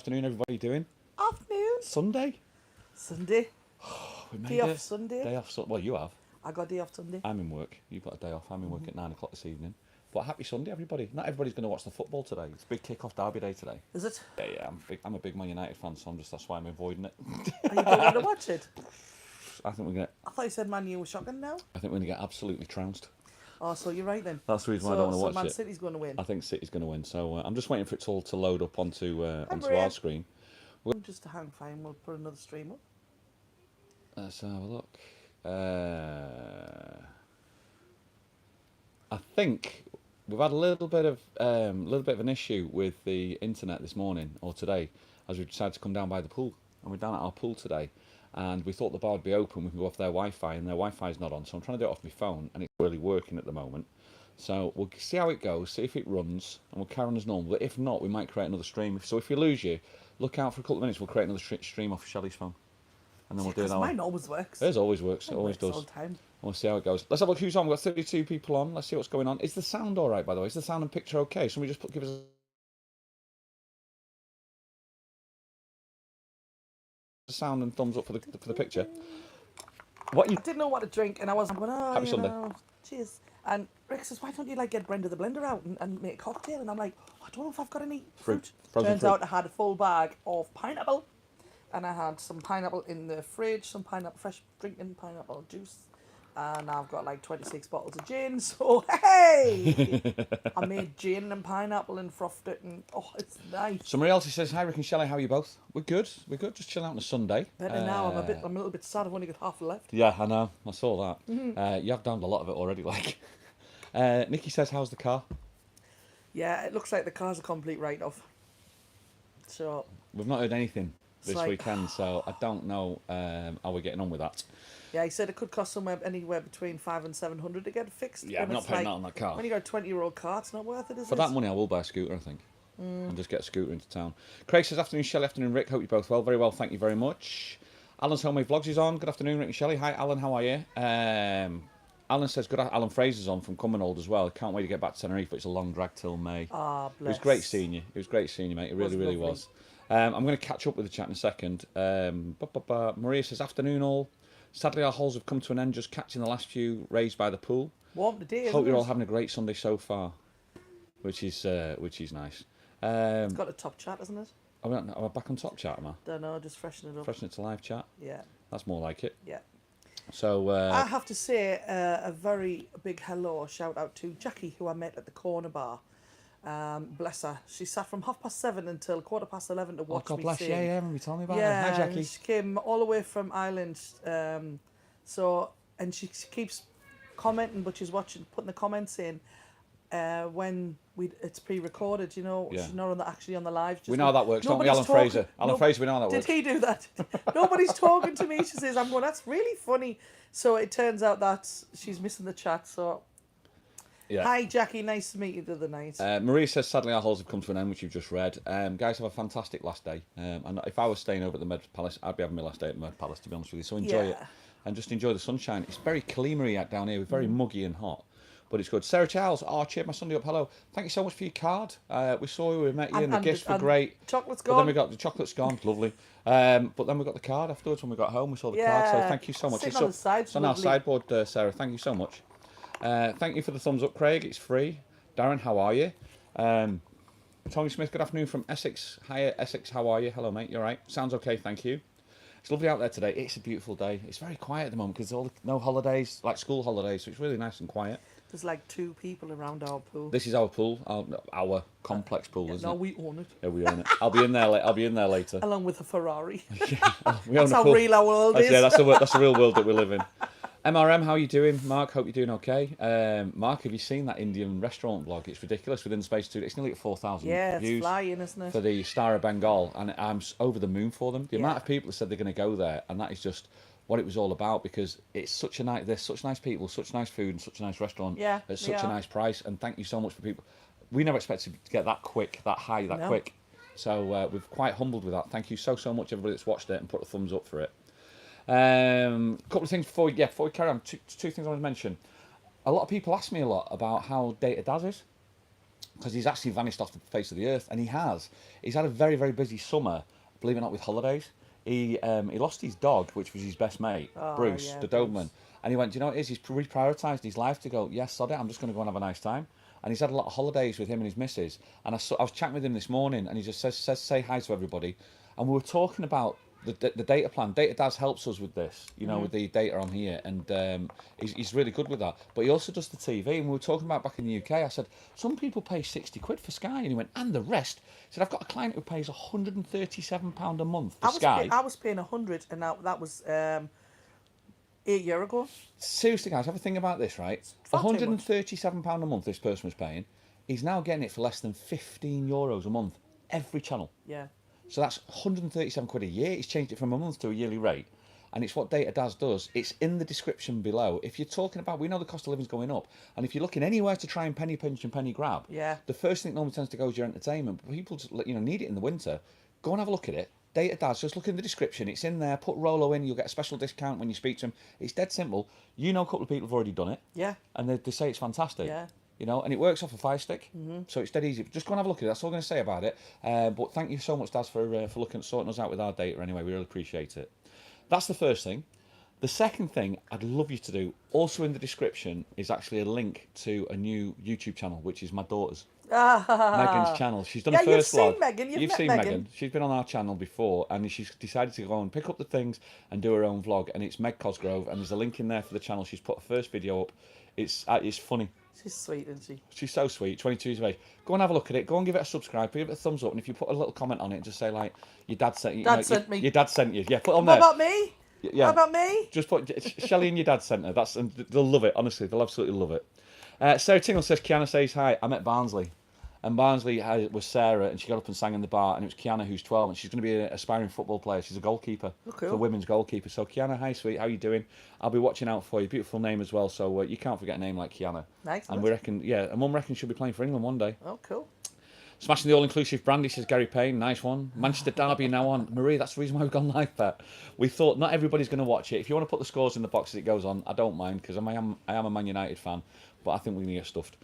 Afternoon, everybody doing? Afternoon. Sunday? Sunday. We made Day it. off Sunday. Day off. Well, you have. I got day off Sunday. I'm in work. You've got a day off. I'm in work at 9 o'clock this evening. But happy Sunday, everybody. Not everybody's going to watch the football today. It's a big kick-off derby day today. Is it? Yeah. I'm a big Man United fan, so that's why I'm avoiding it. Are you going to watch it? I think we're gonna. I thought you said Man U was shocking now. I think we're gonna get absolutely trounced. Oh, so you're right then. That's the reason why I don't want to watch Man it. City's going to win. I think City's going to win. So I'm just waiting for it all to load up onto Maria. our screen. Just to hang fine, we'll put another stream up. Let's have a look. I think we've had a little bit of an issue with the internet this morning or today, as we decided to come down by the pool, and we're down at our pool today, and we thought the bar would be open. We can go off their Wi-Fi, and their Wi-Fi is not on, so I'm trying to do it off my phone, and it's really working at the moment. So we'll see how it goes, see if it runs, and we'll carry on as normal. But if not, we might create another stream. So if we lose you, look out for a couple of minutes. We'll create another stream off Shelley's phone, and then we'll do that. Mine always works. It always works. It always does. All the time. We'll see how it goes. Let's have a look who's on. We've got 32 people on. Let's see what's going on. Is the sound all right, by the way? Is the sound and picture okay? Somebody just give us a sound and thumbs up for the picture. What you? I didn't know what to drink, and I was going, oh, Happy you Sunday. know, cheers. And Rick says, why don't you get Brenda the blender out and make a cocktail? And I'm like, oh, I don't know if I've got any fruit. Frozen Turns fruit. out I had a full bag of pineapple, and I had some pineapple in the fridge, some fresh drinking pineapple juice, and I've got like 26 bottles of gin. So hey, I made gin and pineapple and frothed it, and oh, it's nice. Somebody else says, hi Rick and Shelley, how are you both? We're good. Just chilling out on a Sunday. Better now. I'm a little bit sad. I've only got half left. Yeah, I know. I saw that. You have downed a lot of it already. Like, Nikki says, how's the car? Yeah, it looks like the car's a complete write-off. So We've not heard anything this like, weekend, so I don't know how we're getting on with that. yeah, he said it could cost anywhere between $500 and $700 to get it fixed. Yeah, I'm And not it's paying like, that on that car. When you got a 20-year-old car, it's not worth it, is it? For that money, I will buy a scooter, I think. And just get a scooter into town. Craig says, afternoon, Shelley. Afternoon, Rick. Hope you're both well. Very well, thank you very much. Alan's Homemade Vlogs is on. Good afternoon, Rick and Shelley. Hi, Alan. How are you? Alan says, good. Alan Fraser's on from Cumbernauld as well. Can't wait to get back to Tenerife, but it's a long drag till May. Ah, It bless. was great seeing you. It was great seeing you, mate. It really, really lovely. was. I'm going to catch up with the chat in a second. Maria says, afternoon all. Sadly, our holes have come to an end, just catching the last few raised by the pool. Warm today, Hope you're all it? having a great Sunday so far, which is nice. It's got a top chat, isn't it? Am I back on top chat, am I? Don't know, just freshen it up. Freshen it to live chat. Yeah, That's more like it. yeah. So, I have to say a very big hello, shout out to Jackie, who I met at the corner bar. Bless her. She sat from 7:30 until 11:15 to watch God me bless. sing. Yeah, remember you telling me about Yeah, her. Hi, Jackie. she came all the way from Ireland. And she keeps commenting, but she's putting the comments in when it's pre-recorded. You know, Yeah. she's not actually on the live. Just We know how that works, don't we, Alan Fraser? Alan Fraser, we know how that works. Did he do that? Nobody's talking to me. She says, I'm going, that's really funny. So it turns out that she's missing the chat. So, Yeah. hi, Jackie. Nice to meet you the other night. Maria says, sadly, our holes have come to an end, which you've just read. Guys, have a fantastic last day. And if I was staying over at the Med Palace, I'd be having my last day at the Med Palace, to be honest with you. So enjoy it. And just enjoy the sunshine. It's very cleamery out down here. It's very muggy and hot. But it's good. Sarah Charles, cheered my Sunday up. Hello. Thank you so much for your card. We saw you, we met you, and the gifts were great. Chocolate's But gone. then we got the chocolate's gone, lovely. But then we got the card afterwards when we got home. We saw the card, so thank you so much. Sitting on the side, It's on our lovely. sideboard, Sarah. Thank you so much. Thank you for the thumbs up, Craig. It's free. Darren, how are you? Tony Smith, good afternoon from Essex. Hiya, Essex. How are you? Hello, mate. You all right? Sounds okay, thank you. It's lovely out there today. It's a beautiful day. It's very quiet at the moment because no holidays, like school holidays, so it's really nice and quiet. There's like 2 people around our pool. This is our pool, our complex pool, isn't No, it? we own it. Yeah, we own it. I'll be in there. I'll be in there later. Along with a Ferrari. We own That's a how pool. real our world is. Yeah, that's the real world that we live in. MRM, how are you doing? Mark, hope you're doing okay. Mark, have you seen that Indian restaurant vlog? It's ridiculous. Within the space of 2 days, it's nearly at 4,000 Yeah, it's views flying, isn't it? for the Star of Bengal, and I'm over the moon for them. The Yeah. amount of people that said they're going to go there, and that is just what it was all about, because it's such a nice. There's such nice people, such nice food, and such a nice restaurant Yeah, at such a nice price. And thank you so much for people. We never expected to get that quick, that high, that quick. So we're quite humbled with that. Thank you so much, everybody that's watched it and put a thumbs up for it. A couple of things before we carry on. Two things I want to mention. A lot of people ask me a lot about how Data Daz is. because he's actually vanished off the face of the earth, and he has. He's had a very, very busy summer, believe it or not, with holidays. He lost his dog, which was his best mate, Oh, Bruce, yeah, the Bruce. Doberman. And he went, do you know what it is? He's reprioritised his life to go, yes, sod it, I'm just going to go and have a nice time. And he's had a lot of holidays with him and his missus. And I was chatting with him this morning, and he just says say hi to everybody. And we were talking about the data plan. Data Daz helps us with this, you know, with the data on here, and he's really good with that. But he also does the TV, and we were talking about back in the UK. I said, some people pay 60 quid for Sky, and he went, and the rest. He said, I've got a client who pays £137 a month for Sky. I was paying 100, and that was 8 years ago. Seriously, guys, have a think about this, right? £137 a month this person was paying. He's now getting it for less than €15 a month, every channel. Yeah. So that's 137 quid a year. He's changed it from a month to a yearly rate. And it's what Data Daz does. It's in the description below. If you're talking about, we know the cost of living's going up. And if you're looking anywhere to try and penny pinch and penny grab, the first thing that normally tends to go is your entertainment. But people just, need it in the winter. Go and have a look at it. Data Daz, just look in the description. It's in there. Put Rolo in. You'll get a special discount when you speak to him. It's dead simple. You know a couple of people have already done it. Yeah. And they say it's fantastic. Yeah. And it works off a Fire Stick, so it's dead easy. Just go and have a look at it. That's all I'm going to say about it. But thank you so much, Daz, for looking at sorting us out with our data. Anyway, we really appreciate it. That's the first thing. The second thing I'd love you to do, also in the description, is actually a link to a new YouTube channel, which is my daughter's. Megan's channel. She's done a first vlog. You've seen Megan. She's been on our channel before, and she's decided to go and pick up the things and do her own vlog. And it's Meg Cosgrove, and there's a link in there for the channel. She's put a first video up. It's funny. She's sweet, isn't she? She's so sweet. 22 years of age. Go and have a look at it. Go and give it a subscribe. Give it a thumbs up. And if you put a little comment on it, just say like, "Your dad sent you." Dad sent me. Your dad sent you. Yeah, put it on there. What about me? Yeah. How about me? Just put Shelley and your dad sent her. And they'll love it. Honestly, they'll absolutely love it. Sarah Tingle says, Kiana says hi. I'm at Barnsley. And Barnsley was Sarah, and she got up and sang in the bar, and it was Kiana, who's 12, and she's going to be an aspiring football player. She's a goalkeeper, cool. a women's goalkeeper. So Kiana, hi sweet, how you doing? I'll be watching out for you. Beautiful name as well, so you can't forget a name like Kiana. Nice. And we reckon, and Mum reckons she'll be playing for England one day. Oh, cool. Smashing the all-inclusive brandy, says Gary Payne. Nice one. Manchester Derby now on. Marie, that's the reason why we've gone live, bet. We thought not everybody's going to watch it. If you want to put the scores in the box as it goes on, I don't mind, because I am a Man United fan, but I think we're going to get stuffed.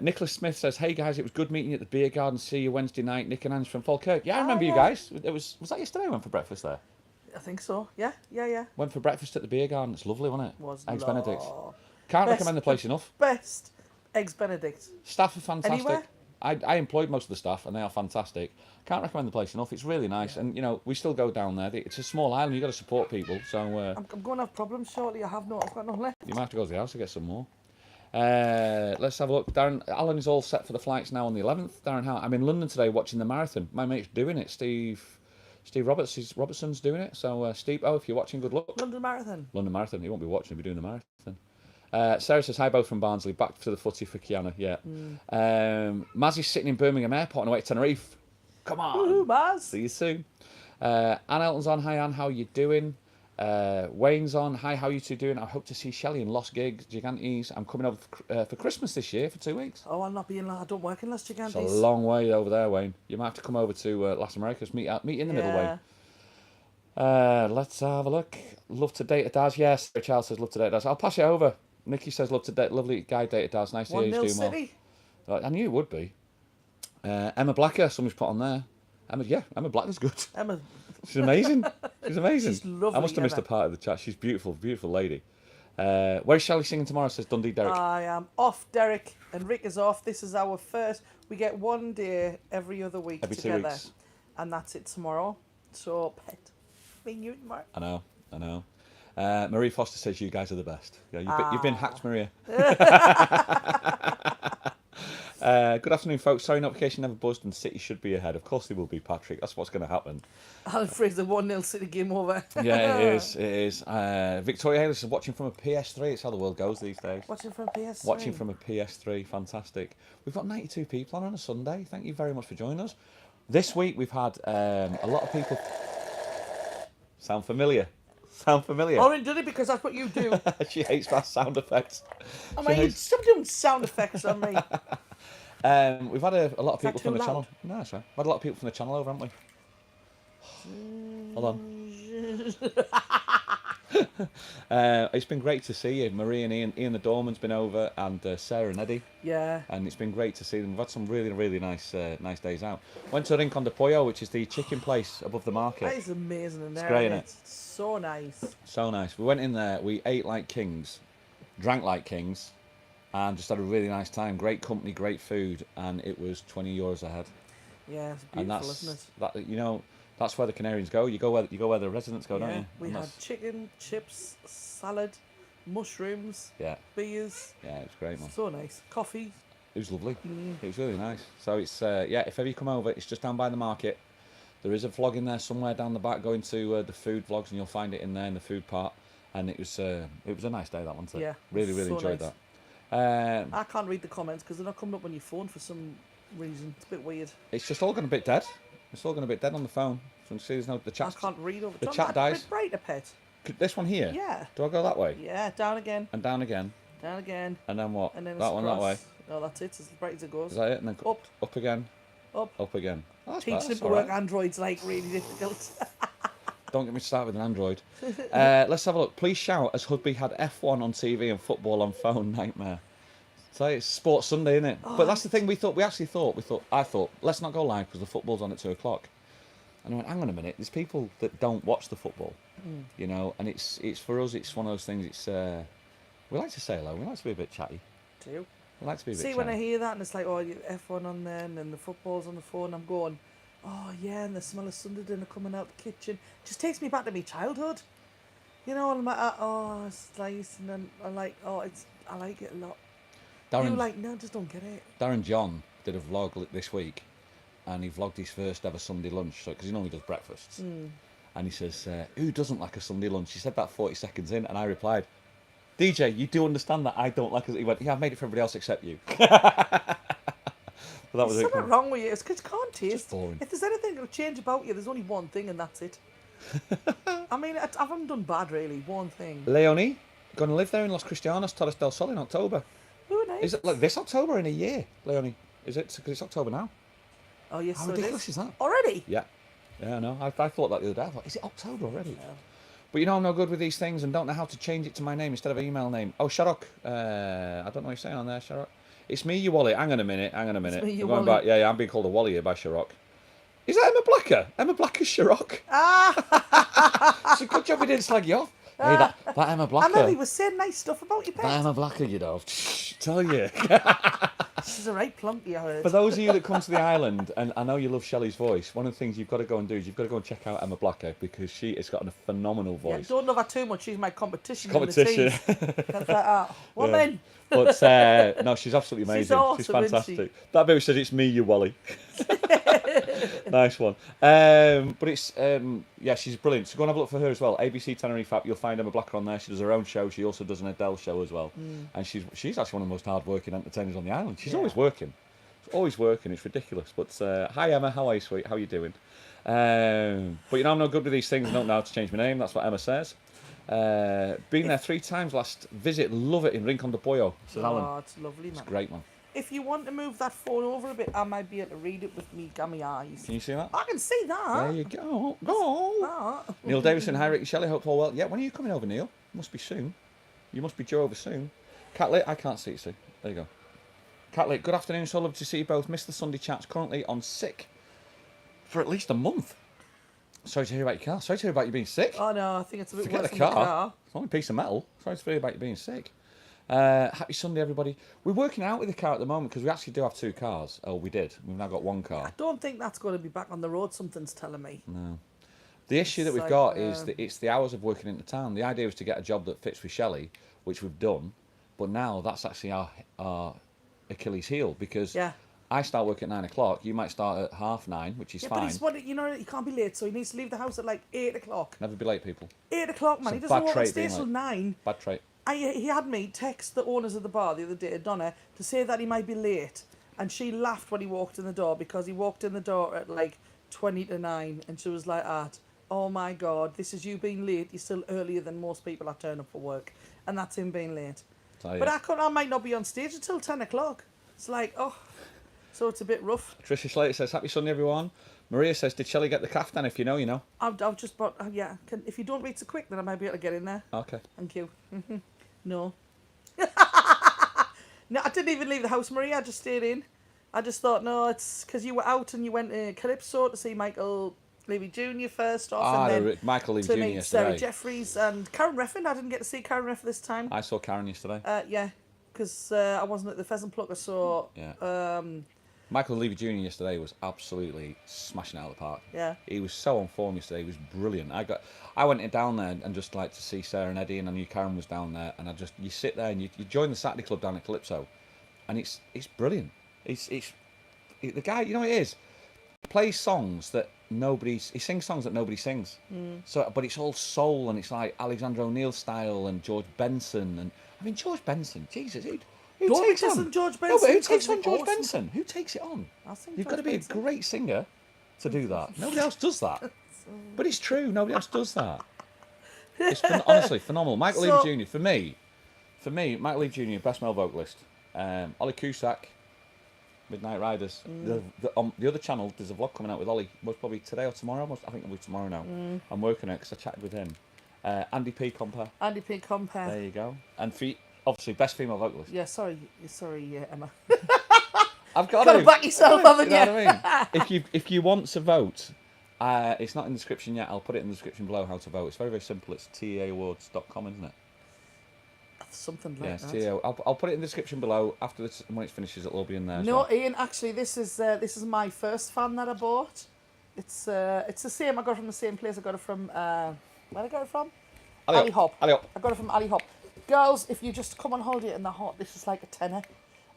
Nicholas Smith says, hey guys, it was good meeting you at the beer garden. See you Wednesday night. Nick and Ange from Falkirk. Yeah, I remember you guys. Was that yesterday I went for breakfast there? I think so. Yeah. Went for breakfast at the beer garden. It's lovely, wasn't it? Was Eggs lovely. Benedict. Can't recommend the place enough. Best Eggs Benedict. Staff are fantastic. Anywhere? I employed most of the staff, and they are fantastic. Can't recommend the place enough. It's really nice, and we still go down there. It's a small island. You've got to support people. So I'm going to have problems shortly. I've got nothing left. You might have to go to the house to get some more. Let's have a look. Darren Allen is all set for the flights now on the 11th. Darren, how? I'm in London today watching the marathon. My mate's doing it. Steve Robertson's doing it. So Steve, if you're watching, good luck. London Marathon. He won't be watching. He'll be doing the marathon. Sarah says, hi both from Barnsley, back to the footy for Kiana. Yeah. Mazzy's sitting in Birmingham Airport on the way to Tenerife. Come on. Woohoo, Maz. See you soon. Anne Elton's on. Hi Anne, how you doing? Wayne's on. Hi, how you two doing? I hope to see Shelley in Lost Gigs, Gigantes. I'm coming over for Christmas this year for 2 weeks. Oh, I'm not being I don't work in Lost Gigantes. It's a long way over there, Wayne. You might have to come over to Las Americas. Meet in the middle, Wayne. Let's have a look. Love to Data Daz. Yes, Sarah Child says love to Data Daz. I'll pass it over. Nikki says love to lovely guy Data Daz. Nice to hear you doing City. well. I knew it would be. Emma Blacker, somebody's put on there. Emma Blacker's good. Emma. She's amazing. She's lovely. I must have missed a part of the chat. She's beautiful, beautiful lady. Where's Shelley singing tomorrow? Says Dundee Derek. I am off, Derek, and Rick is off. This is our first. We get 1 day every other week Every together, 2 weeks. And that's it tomorrow. So pet, being you tomorrow. I know. Marie Foster says you guys are the best. Yeah, you've been hacked, Maria. Good afternoon, folks. Sorry, notification never buzzed, and City should be ahead. Of course they will be, Patrick. That's what's going to happen. I'm afraid the 1-0 City game over. Yeah, it is. Victoria Hayes is watching from a PS3. It's how the world goes these days. Watching from a PS3. Watching from a PS3. Fantastic. We've got 92 people on a Sunday. Thank you very much for joining us. This week we've had a lot of people. Sound familiar? Orin did it because that's what you do. She hates my sound effects. Stop doing sound effects on me. We've had a lot of people from the channel. No, that's right. We've had a lot of people from the channel over, haven't we? Hold on. It's been great to see you. Marie and Ian the doorman's been over, and Sarah and Eddie. Yeah. And it's been great to see them. We've had some really, really nice days out. Went to Rincon de Pollo, which is the chicken place above the market. That is amazing in there. great, isn't innit? it? So nice. So nice. We went in there, we ate like kings, drank like kings, and just had a really nice time. Great company, great food, and it was €20 a head. Yeah, it's And beautiful, that's isn't it? that. You know, that's where the Canarians go. You go where the residents go, don't Yeah, you? we And had that's- chicken, chips, salad, mushrooms, yeah, beers. yeah, it's great, man. So nice. Coffee. It was lovely. Mm. It was really nice. So it's yeah, if ever you come over, it's just down by the market. There is a vlog in there somewhere down the back going to the food vlogs, and you'll find it in there in the food part. And it was a nice day, that one. Yeah, really so enjoyed nice. that. I can't read the comments because they're not coming up on your phone for some reason. It's a bit weird. It's just all gone a bit dead. It's all gone a bit dead on the phone. So you see, there's no the I chat. can't read over the John, chat that dies. bit brighter, pet. This one here. Yeah. Do I go that way Yeah, down again. and down again, Down again. and then what? And then that it's one that way. across. No, that's it. It's as bright as it goes. Is that it? And then Up, again, up. up again. Oh, that's Teaching that's them to all work right. Android's like really difficult. Don't get me started with an Android. Let's have a look. Please shout as Hudby had F1 on TV and football on phone. Nightmare. So it's Sports Sunday, isn't it? Oh, But that's the thing. I thought let's not go live because the football's on at 2:00. And I went, hang on a minute. There's people that don't watch the football, you know. And it's for us. It's one of those things. It's we like to say hello. We like to be a bit chatty. Do. We like to be a bit See, chatty. when I hear that and it's like, oh, you F1 on there and then the football's on the phone, I'm going, oh yeah, and the smell of Sunday dinner coming out the kitchen just takes me back to my childhood. You know, and I'm like, oh, it's nice, and then I'm like, oh, I like it a lot. Darren, You like, no, just don't get it. Darren John did a vlog this week, and he vlogged his first ever Sunday lunch. So because he normally does breakfasts, and he says, "Who doesn't like a Sunday lunch?" He said that 40 seconds in, and I replied, "DJ, you do understand that I don't like it." He went, "Yeah, I've made it for everybody else except you." But that was There's it. something wrong with you. It's because you can't taste. just boring. If there's anything that'll change about you, there's only one thing, and that's it. I mean, I haven't done bad really. One thing. Leonie, going to live there in Los Cristianos, Torres del Sol in October. Ooh, nice. Is it like this October in a year, Leonie? Is it? Because it's October now. Oh yes, How so it ridiculous is that? already. Yeah. Yeah, I know. I thought that the other day. I thought, is it October already? Yeah. But you know I'm no good with these things and don't know how to change it to my name instead of an email name. Oh, Sharok. I don't know what you're saying on there, Sharok. It's me, you Wally. Hang on a minute. It's me, you We're going Wally. back. Yeah, I'm being called a Wally here by Sharok. Is that Emma Blacker? Emma Blacker's Sharok. Ah, It's a good job we didn't slag you off. Hey, that Emma I Blacker. know he was saying nice stuff about your That pet. Emma Blacker, you know. Tell you. She's a right plunky, I heard. For those of you that come to the island, and I know you love Shelley's voice, one of the things you've got to go and do is you've got to go and check out Emma Blacker because she has got a phenomenal Yeah, voice. don't love her too much. She's my competition. Competition. In the team. That's like, woman. But no, she's absolutely amazing. She's awesome, She's isn't fantastic. she? That bit says it's me, you Wally. Nice one. But it's yeah, she's brilliant. So go and have a look for her as well. ABC Tenerife app. You'll find Emma Blacker on there. She does her own show. She also does an Adele show as well. And she's actually one of the most hard-working entertainers on the island. She's always working. She's always working. It's ridiculous. But hi Emma, how are you, sweet? How are you doing? But you know I'm no good with these things. I don't know how to change my name. That's what Emma says. Been there 3 times last visit. Love it in Rincon de Pollo. Says Alan. Oh, it's lovely, man. It's great, man. If you want to move that phone over a bit, I might be able to read it with me gummy eyes. Can you see that? I can see that. There you go. Go. That. Neil Davison, hi Ricky Shelley, hope all well. Yeah, when are you coming over, Neil? Must be soon. You must be due over soon. Catlit, I can't see you, see. There you go. Catlit, good afternoon, so lovely to see you both. Missed the Sunday chats, currently on sick for at least a month. Sorry to hear about your car. Sorry to hear about you being sick. Oh no, I think it's a bit Forget worse the than car. It's only a piece of metal. Sorry to hear about you being sick. Happy Sunday, everybody. We're working out with the car at the moment because we actually do have 2 cars. Oh, we did. We've now got 1 car. I don't think that's going to be back on the road. Something's telling me. No. The issue that we've like, got is that it's the hours of working into town. The idea was to get a job that fits with Shelley, which we've done, but now that's actually our Achilles heel because Yeah. I start work at 9 o'clock. You might start at 9:30, which is Yeah, fine. but he's what you know. He can't be late, so he needs to leave the house at like 8 o'clock. Never be late, people. 8 o'clock, man. It's He a doesn't bad walk and trait stay being till late. 9. Bad trait. He had me text the owners of the bar the other day, Donna, to say that he might be late, and she laughed when he walked in the door because he walked in the door at like 20 to 9, and she was like, "Oh my God, this is you being late. You're still earlier than most people that turn up for work," and that's him being late. So, yeah. But I might not be on stage until 10 o'clock. It's like, oh, So it's a bit rough. Tricia Slater says, happy Sunday, everyone. Maria says, did Shelley get the caftan? If you know, you know. I've just bought, yeah. If you don't read so quick, then I might be able to get in there. Okay. Thank you. No. No, I didn't even leave the house, Maria. I just stayed in. I just thought, no, it's because you were out and you went to Calypso to see Michael Levy Jr. first off, and then Michael Levy to Jr. meet yesterday. Sarah Jeffries and Karen Reffin. I didn't get to see Karen Reffin this time. I saw Karen yesterday. Yeah, because I wasn't at the Pheasant Plucker, so... Yeah. Michael Levy Jr. yesterday was absolutely smashing it out of the park. Yeah. He was so on form yesterday. He was brilliant. I went down there and just like to see Sarah and Eddie, and I knew Karen was down there, and you sit there and you join the Saturday Club down at Calypso, and it's brilliant. The guy, you know what it is? He plays songs that he sings songs that nobody sings. So, but it's all soul, and it's like Alexander O'Neill style and George Benson, and I mean George Benson, Jesus, who takes on George No, but Benson? who takes on George Awesome. Benson? Who takes it on? I think You've got to George be Benson. a great singer to do that. Nobody else does that. But it's true. Nobody else does that. It's honestly phenomenal. Michael Levy Jr. For me, Michael Levy Jr. best male vocalist. Ollie Cusack, Midnight Riders. On the other channel, there's a vlog coming out with Ollie. Most probably today or tomorrow. I think it'll be tomorrow now. I'm working on it because I chatted with him. Andy P. Compare. Andy P. Compare. There you go. And obviously best female vocalist. Yeah, sorry, Emma. I've got to back yourself, haven't you? You know what I mean? If you want to vote, it's not in the description yet. I'll put it in the description below how to vote. It's very, very simple. It's teaawards.com, isn't it? Something like Yes, that. TAO. I'll put it in the description below. After this, when it finishes, it'll all be in there. No, as well. Ian, actually, this is my first fan that I bought. It's the same. I got it from the same place. I got it from where I got it from? Ali Hop. I got it from Ali Hop. Girls, if you just come on holiday in the hot, this is like a tenner,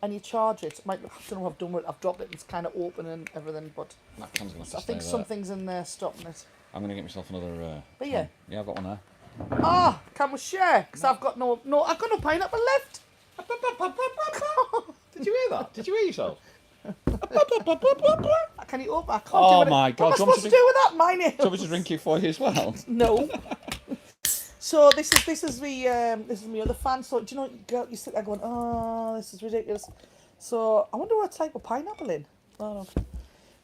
and you charge it. I don't know what I've done with it. I've dropped it. It's kind of open and everything, but That can's gonna I think something's in there stopping it. I'm gonna get myself another. But yeah. Yeah, I've got one there. Can we share? Because I've got no, I've got no pineapple left. Did you hear that? Did you hear yourself? Can you open? I can't Oh do it. my God, What am I do you want supposed to to do with that? My nails. Do you want me to drink it for you as well? No. So this is my other fan. So do you know, girl, you sit there going, oh, this is ridiculous. So I wonder what type of pineapple in. Oh no.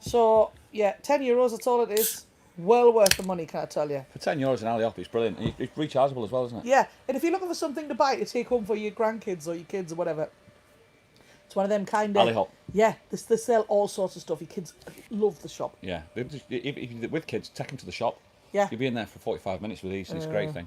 So yeah, €10. That's all it is. Well worth the money, can I tell you? For €10 an alley hop, it's brilliant. And it's rechargeable as well, isn't it? Yeah, and if you're looking for something to buy to take home for your grandkids or your kids or whatever, it's one of them kind of... Alley hop. Yeah, they sell all sorts of stuff. Your kids love the shop. Yeah. If with kids, take them to the shop. Yeah. You'll be in there for 45 minutes with these, and it's a great thing.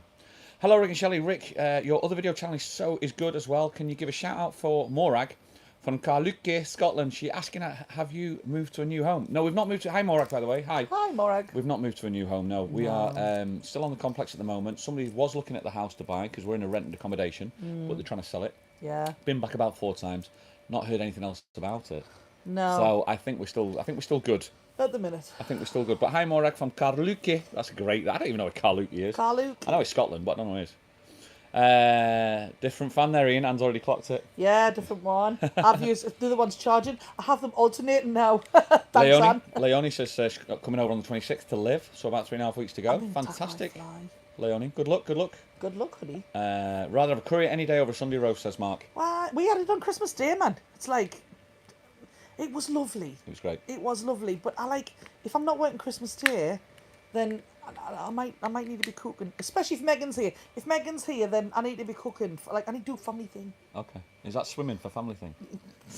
Hello, Rick and Shelley. Rick, your other video channel is good as well. Can you give a shout out for Morag from Carluke, Scotland? She's asking, have you moved to a new home? No, we've not moved to... Hi, Morag, by the way. Hi. Hi, Morag. We've not moved to a new home, no. We are still on the complex at the moment. Somebody was looking at the house to buy because we're in a rented accommodation, but they're trying to sell it. Yeah. Been back about 4 times. Not heard anything else about it. No. So I think we're still good. At the minute. I think we're still good. But hi, Morag from Carluke. That's great. I don't even know what Carluke is. Carluke. I know it's Scotland, but I don't know what it is. Different fan there, Ian. Anne's already clocked it. Yeah, different one. I've used the other one's charging. I have them alternating now. Thanks, Anne. Leonie says she's coming over on the 26th to live, so about 3.5 weeks to go. I'm in Fantastic. Tack My Fly. Leonie, good luck, good luck. Good luck, honey. Rather have a curry any day over a Sunday roast, says Mark. Well, we had it on Christmas Day, man. It's like, it was lovely. It was great. It was lovely, but I like, if I'm not working Christmas Day, then I might need to be cooking, especially if Megan's here. If Megan's here, then I need to be cooking. I need to do a family thing. Okay. Is that swimming for family thing?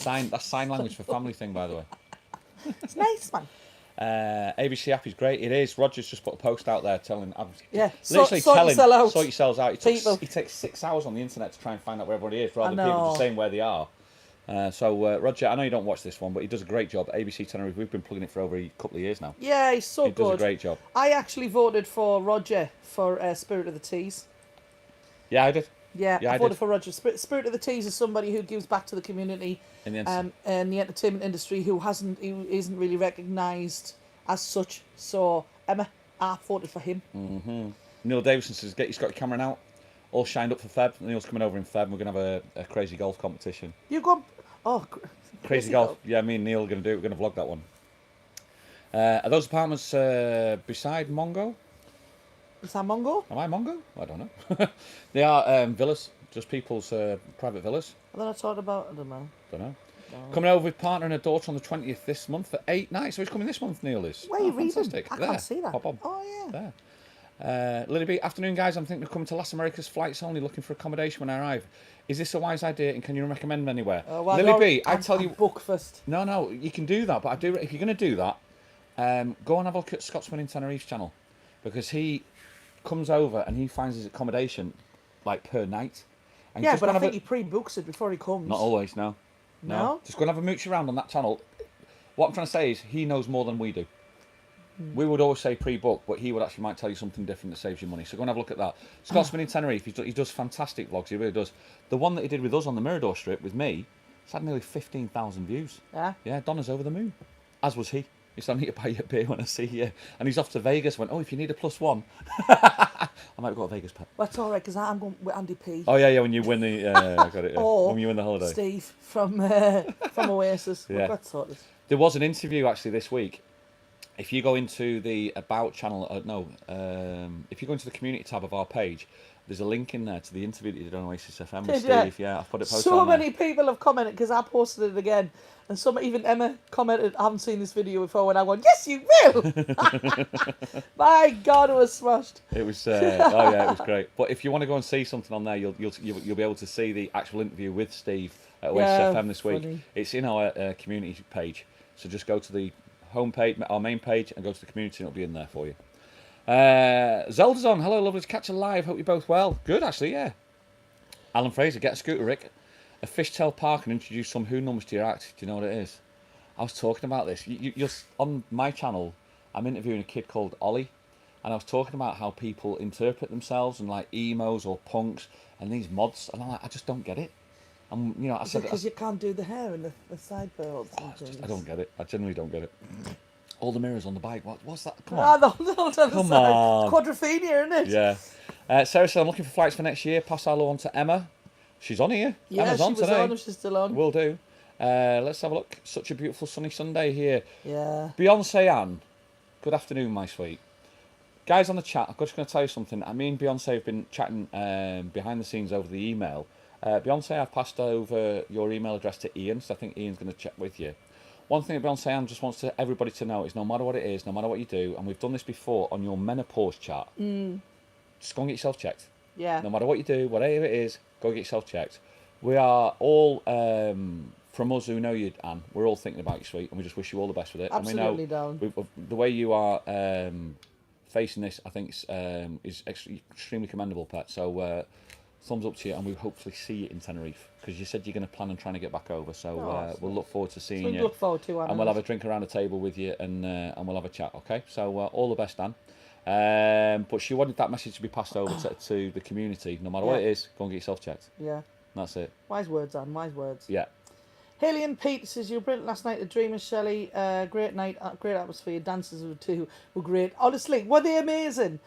That's sign language for family thing, by the way. It's nice, man. ABC app is great. It is. Roger's just put a post out there telling... Yeah, literally sort telling... yourself out. Sort yourselves out. He takes 6 hours on the internet to try and find out where everybody is, rather than people just saying where they are. So, Roger, I know you don't watch this one, but he does a great job. ABC Tenerife, we've been plugging it for over a couple of years now. Yeah, he's so good. He does a great job. I actually voted for Roger for Spirit of the Teas. Yeah, I did. Yeah, I voted for Roger. Spirit of the Teas is somebody who gives back to the community in the entertainment industry who isn't really recognised as such. So, Emma, I voted for him. Mm-hmm. Neil Davison says he's got your camera out, all shined up for Feb. Neil's coming over in Feb. We're going to have a crazy golf competition. You go... Oh, crazy golf. Yeah, me and Neil are going to do it. We're going to vlog that one. Are those apartments beside Mongo? Is that Mongo? Am I Mongo? I don't know. They are villas, just people's private villas. I thought I talked about... I don't know. Don't know. Coming over with partner and a daughter on the 20th this month for 8 nights. So he's coming this month, Neil is. Where are you reading? Fantastic. I can't see that. Pop on. Oh, yeah. There. Lily B, afternoon guys, I'm thinking of coming to Las Americas flights only, looking for accommodation when I arrive. Is this a wise idea and can you recommend anywhere? Well, Lily B, I tell you... book first. No, you can do that, but I do. If you're going to do that, go and have a look at Scotsman in Tenerife's channel, because he comes over and he finds his accommodation like per night. And Yeah, but I think he pre-books it before he comes. Not always, no. No? Just go and have a mooch around on that channel. What I'm trying to say is he knows more than we do. We would always say pre-book, but he would actually might tell you something different that saves you money. So go and have a look at that. Scotsman in Tenerife, he does fantastic vlogs, he really does. The one that he did with us on the Mirador Strip, with me, it's had nearly 15,000 views. Yeah? Yeah, Donna's over the moon. As was he. He said, I need to buy you a beer when I see you. And he's off to Vegas, went, oh, if you need a +1. I might have got a Vegas pet. Well, that's all right, because I'm going with Andy P. Oh, yeah, when you win the... I got it, yeah. Or when you win the holiday. Steve from Oasis. Yeah. We've got sorted. There was an interview, actually, this week. If you go into the About channel, if you go into the community tab of our page, there's a link in there to the interview that you did on Oasis FM with Steve. Yeah, I've put it posted So on there. many people have commented, because I posted it again. And even Emma commented, I haven't seen this video before, and I went, yes, you will! My God, it was smashed. It was, it was great. But if you want to go and see something on there, you'll be able to see the actual interview with Steve at Oasis FM this week. Funny. It's in our community page. So just go to the homepage, our main page, and go to the community, and it'll be in there for you. Zelda's on. Hello, lovely to catch you live. Hope you're both well. Good, actually, yeah. Alan Fraser, get a scooter, Rick. A fishtail park and introduce some Who numbers to your act. Do you know what it is? I was talking about this. You're on my channel. I'm interviewing a kid called Ollie, and I was talking about how people interpret themselves and like emos or punks and these mods, and I'm like, I just don't get it. I said because you can't do the hair and the sideburns. I don't get it. I genuinely don't get it. All the mirrors on the bike. What's that? Come on. Come on. Quadrophenia, isn't it? Yeah. Sarah said, I'm looking for flights for next year. Pass our on to Emma. She's on here. Yeah, Emma's on she was today. on if she's still on. Will do. Let's have a look. Such a beautiful sunny Sunday here. Yeah. Beyonce Ann. Good afternoon, my sweet. Guys on the chat, I'm just going to tell you something. Me and Beyonce have been chatting behind the scenes over the email. Beyonce, I've passed over your email address to Ian, so I think Ian's going to check with you. One thing that Beyonce Ann just wants everybody to know is no matter what it is, no matter what you do, and we've done this before on your menopause chat, just go and get yourself checked. Yeah. No matter what you do, whatever it is, go get yourself checked. We are all, from us who know you, Anne, we're all thinking about you, sweet, and we just wish you all the best with it. Absolutely, and we know the way you are facing this, I think, is extremely commendable, Pet. So thumbs up to you, and we hopefully see you in Tenerife, because you said you're going to plan on trying to get back over. So we'll look forward to seeing you. Look forward to, and we'll have a drink around the table with you, and we'll have a chat. Okay. So all the best, Anne. But she wanted that message to be passed over to the community. No matter what it is, go and get yourself checked. Yeah. That's it. Wise words, Anne. Wise words. Yeah. Haley and Pete says, you were brilliant last night. A dream, Shelley. Great night, great atmosphere. Dances were great. Honestly, were they amazing?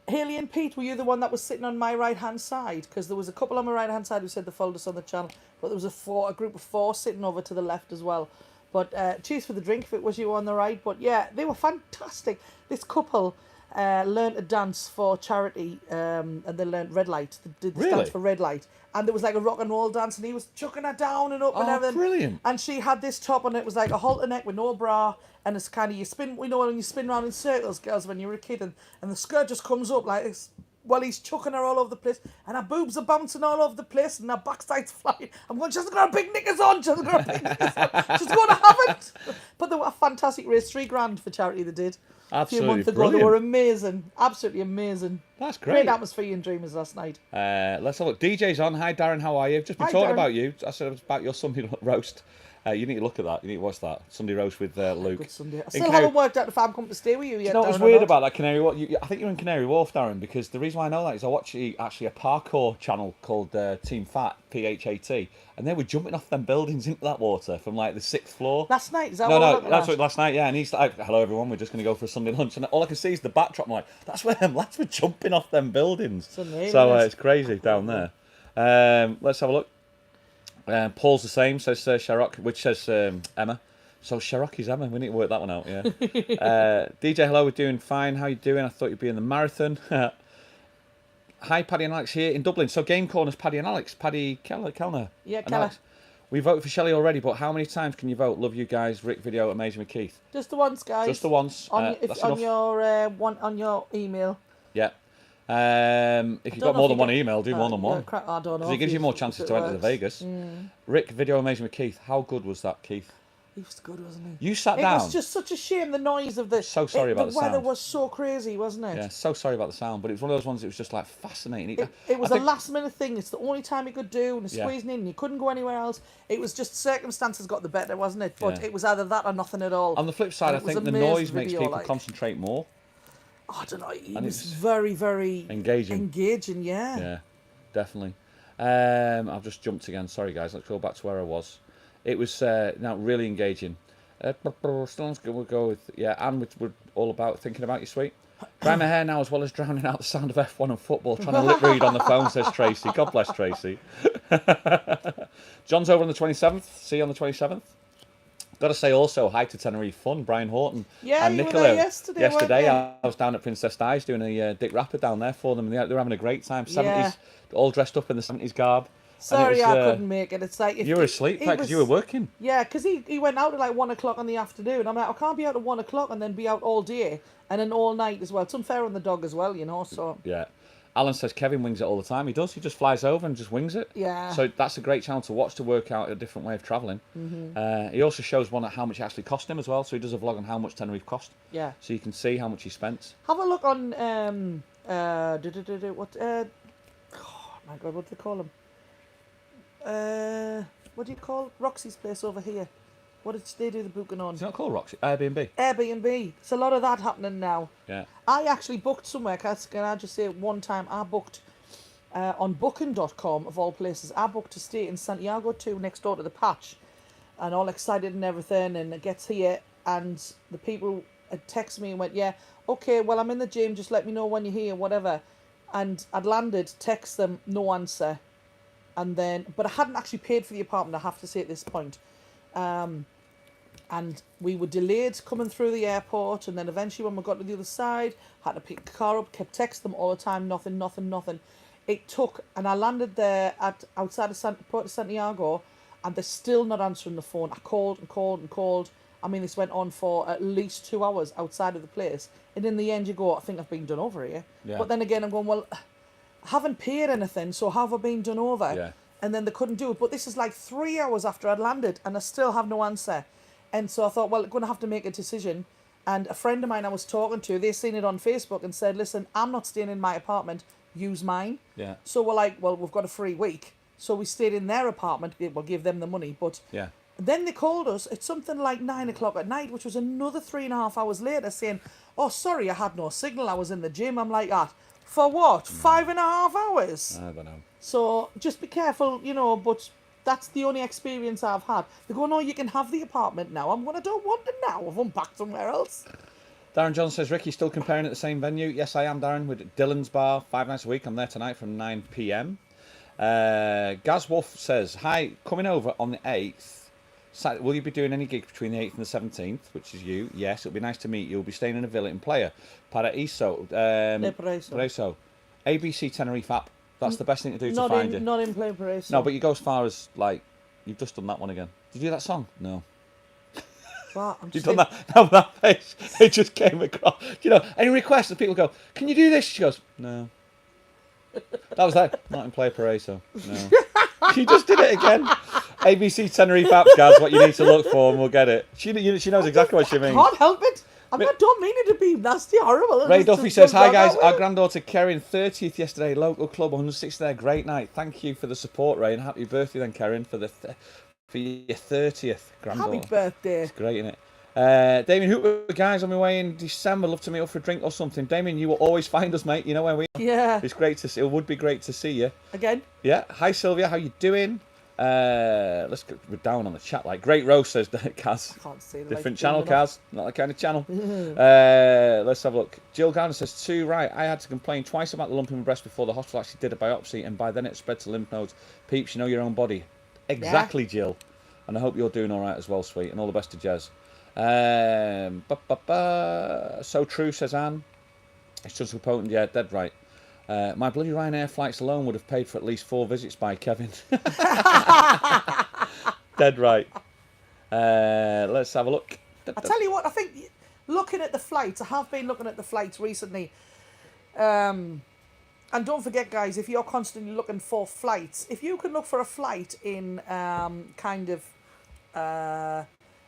Haley and Pete, were you the one that was sitting on my right-hand side? Because there was a couple on my right-hand side who said they followed us on the channel, but there was a group of 4 sitting over to the left as well. But cheers for the drink if it was you on the right. But yeah, they were fantastic. This couple learned a dance for charity, and they learned Red Light. They did this dance for Red Light. And there was like a rock and roll dance, and he was chucking her down and up and everything. Brilliant. And she had this top on, it was like a halter neck with no bra, and it's kind of, you spin, when you spin around in circles, girls, when you were a kid, and the skirt just comes up like this, while he's chucking her all over the place, and her boobs are bouncing all over the place, and her backside's flying. I'm going, she hasn't got her big knickers on, she's going to have it. But they were a fantastic race, $3,000 for charity they did. Absolutely a few months ago. brilliant. They were amazing, absolutely amazing. That's great. Great atmosphere in Dreamers last night. Let's have a look. DJ's on. Hi Darren, how are you? Just been talking about you. I said about your Sunday roast. You need to look at that. You need to watch that Sunday roast with Luke. Good Sunday. I still haven't worked out if I'm coming to stay with you yet. You know what's weird about that Canary? I think you're in Canary Wharf, Darren, because the reason why I know that is I watch actually a parkour channel called Team Fat, PHAT, and they were jumping off them buildings into that water from like the 6th floor. Last night, is that No, that's what last night, yeah. And he's like, hello everyone, we're just going to go for a Sunday lunch. And all I can see is the backdrop. I'm like, that's where them lads were jumping off them buildings. It's crazy down there. Let's have a look. Paul's the same, says Sharrock, which says Emma. So Sharrock is Emma. We need to work that one out, yeah. DJ, hello, we're doing fine. How you doing? I thought you'd be in the marathon. Hi, Paddy and Alex here in Dublin. So Game Corner's Paddy and Alex. Paddy Kellner. Yeah, Keller. We voted for Shelley already, but how many times can you vote? Love you guys. Rick video amazing with Keith. Just the once, guys. Just the once. On, That's on enough. your on your email. Yeah. If you've got more than one email, do more than one. I don't know. Because it gives you more chances to enter the Vegas. Rick video amazing with Keith. How good was that, Keith? He was good, wasn't he? You sat down. It was just such a shame, the noise of the... So sorry about the sound. The weather was so crazy, wasn't it? Yeah, so sorry about the sound, but it was one of those ones that was just like fascinating. It was a last minute thing. It's the only time he could do, and squeezing in, and you couldn't go anywhere else. It was just circumstances got the better, wasn't it? But it was either that or nothing at all. On the flip side, I think the noise makes people concentrate more. I don't know. He was very, very engaging. Yeah. Yeah, definitely. I've just jumped again. Sorry, guys. Let's go back to where I was. It was now really engaging. We'll go with and we're all about thinking about you, sweet. Dry my hair now as well as drowning out the sound of F1 and football. Trying to lip read on the phone, says Tracy. God bless Tracy. John's over on the 27th. See you on the 27th. Got to say also hi to Tenerife Fun, Brian Horton and Nicola. You were there yesterday I was down at Princess Di's doing a Dick Rapper down there for them. They're having a great time. 70s, all dressed up in the 70s garb. Sorry, I couldn't make it. It's like you were asleep because you were working. Yeah, because he went out at like 1 o'clock in the afternoon. I'm like, I can't be out at 1 o'clock and then be out all day and then all night as well. It's unfair on the dog as well, you know. So yeah. Alan says Kevin wings it all the time. He does. He just flies over and just wings it. Yeah. So that's a great channel to watch to work out a different way of travelling. He also shows one at how much it actually cost him as well. So he does a vlog on how much Tenerife cost. Yeah. So you can see how much he spent. Have a look on oh my God, what do they call him? What do you call Roxy's place over here? What did they do the booking on? It's not called Roxy. Airbnb. Airbnb. There's a lot of that happening now. Yeah. I actually booked somewhere. Can I just say one time I booked on booking.com of all places. I booked to stay in Santiago too, next door to the Patch, and all excited and everything. And it gets here, and the people had texted me and went, "Yeah, okay, well I'm in the gym. Just let me know when you're here, whatever." And I'd landed, text them, no answer. And then, but I hadn't actually paid for the apartment, I have to say at this point. And we were delayed coming through the airport, and then eventually when we got to the other side, had to pick the car up, kept texting them all the time, nothing. It took, and I landed there outside of Port of Santiago, and they're still not answering the phone. I called and called. I mean, this went on for at least 2 hours outside of the place. And in the end you go, I think I've been done over here. Yeah. But then again, I'm going, well, I haven't paid anything, so have I been done over? Yeah. And then they couldn't do it. But this is like 3 hours after I'd landed, and I still have no answer. And so I thought, well, I'm going to have to make a decision. And a friend of mine I was talking to, they seen it on Facebook and said, listen, I'm not staying in my apartment, use mine. Yeah. So we're like, well, we've got a free week. So we stayed in their apartment. We'll give them the money. But yeah. Then they called us at something like 9 o'clock at night, which was another 3.5 hours later, saying, oh, sorry, I had no signal. I was in the gym. I'm like, that. For what? 5.5 hours? I don't know. So just be careful, you know, but that's the only experience I've had. They go, no, you can have the apartment now. I'm going, I don't want it now. I've unpacked somewhere else. Darren John says, Ricky, still comparing at the same venue? Yes, I am, Darren, with Dylan's Bar, 5 nights a week. I'm there tonight from 9 p.m. Gaz Wolf says, hi, coming over on the 8th. Will you be doing any gigs between the 8th and the 17th, which is you? Yes, it'll be nice to meet you. You'll be staying in a villa in Playa. Paraíso. Paraíso. ABC Tenerife app. That's the best thing to do to find you. Not in Playa Paraíso. No, but you go as far as, like, you've just done that one again. Did you do that song? No. What? You've done that? No, that face. It just came across. You know, any requests and people go, can you do this? She goes, no. That was that. Not in Playa Paraíso. No. She just did it again. ABC Tenerife app, guys, what you need to look for, and we'll get it. She knows exactly what she means. I can't help it. I don't mean it to be nasty, horrible. Ray Duffy says, hi guys, our granddaughter Karen, 30th yesterday, local club, 106 there, great night. Thank you for the support, Ray, and happy birthday then, Karen, for your 30th granddaughter. Happy birthday. It's great, isn't it? Damien Hooper, guys, on my way in December, love to meet up for a drink or something. Damien, you will always find us, mate. You know where we are. Yeah. It's great to see. It would be great to see you. Again? Yeah. Hi, Sylvia. How you doing? Let's go. We're down on the chat. Like great roast, says Kaz. I can't see the different channel, Kaz. Not that kind of channel. Let's have a look. Jill Garner says, too right. I had to complain twice about the lump in my breast before the hospital actually did a biopsy, and by then it spread to lymph nodes. Peeps, you know your own body. Exactly, yeah. Jill. And I hope you're doing all right as well, sweet. And all the best to Jez. So true, says Anne. It's just so potent. Yeah, dead right. My bloody Ryanair flights alone would have paid for at least 4 visits by Kevin. Dead right. Let's have a look. I tell you what, I think looking at the flights, I have been looking at the flights recently. And don't forget, guys, if you're constantly looking for flights, if you can look for a flight in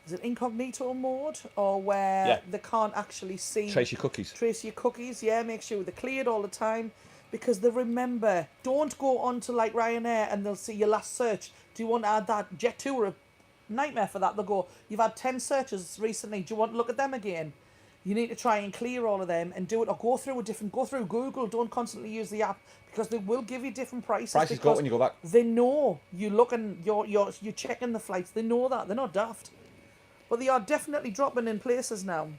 is it incognito mode, or where they can't actually see... Trace your cookies. Trace your cookies, yeah. Make sure they're cleared all the time. Because they remember, don't go on to like Ryanair and they'll see your last search. Do you want to add that? Jet2 are a nightmare for that. They'll go, you've had 10 searches recently. Do you want to look at them again? You need to try and clear all of them and do it, or go through Google. Don't constantly use the app, because they will give you different prices. Prices go up when you go back. They know you looking, you're checking the flights. They know that. They're not daft. But they are definitely dropping in places now.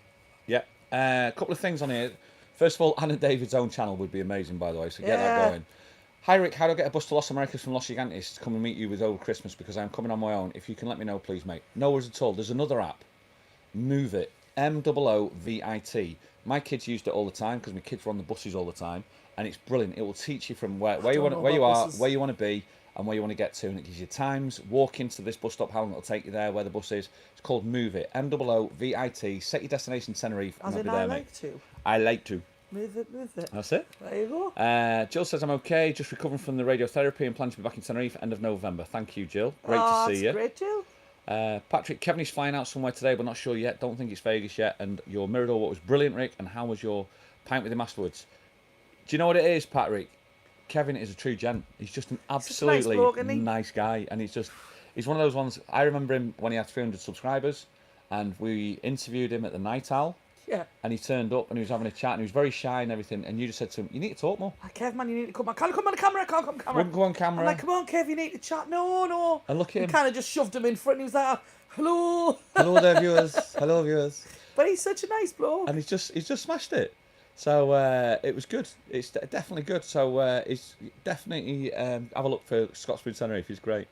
Yeah. A couple of things on here. First of all, Anna David's own channel would be amazing, by the way, so get that going. Hi Rick, how do I get a bus to Los Americas from Los Gigantes to come and meet you with over Christmas, because I'm coming on my own? If you can let me know, please, mate. No worries at all. There's another app. Move It. MOOVIT. My kids used it all the time because my kids were on the buses all the time, and it's brilliant. It will teach you from where you want, where you are, where you want to be, and where you want to get to, and it gives you times, walk into this bus stop, how long it'll take you there, where the bus is. It's called Move It. MOOVIT. Set your destination Tenerife, and I'll be there, mate. I like to. Move it. That's it. There you go. Jill says, I'm okay, just recovering from the radiotherapy and planning to be back in Tenerife end of November. Thank you, Jill. Great to see you. Great, Jill. Patrick, Kevin is flying out somewhere today, but not sure yet. Don't think it's Vegas yet. And your Mirador was brilliant, Rick. And how was your pint with him afterwards? Do you know what it is, Patrick? Kevin is a true gent. He's just an absolutely nice guy. And he's one of those ones. I remember him when he had 300 subscribers, and we interviewed him at the Night Owl. Yeah. And he turned up and he was having a chat and he was very shy and everything. And you just said to him, you need to talk more. Kev, man, you need to come on. Can't come on the camera. Can't come on camera. Wouldn't go on camera. I'm like, come on, Kev, you need to chat. No. And look at him. He kind of just shoved him in front and he was like, hello. Hello there, viewers. Hello, viewers. But he's such a nice bloke. And he's just smashed it. So it was good. It's definitely good. So it's definitely have a look for Scott Spoon Tenerife. He's great.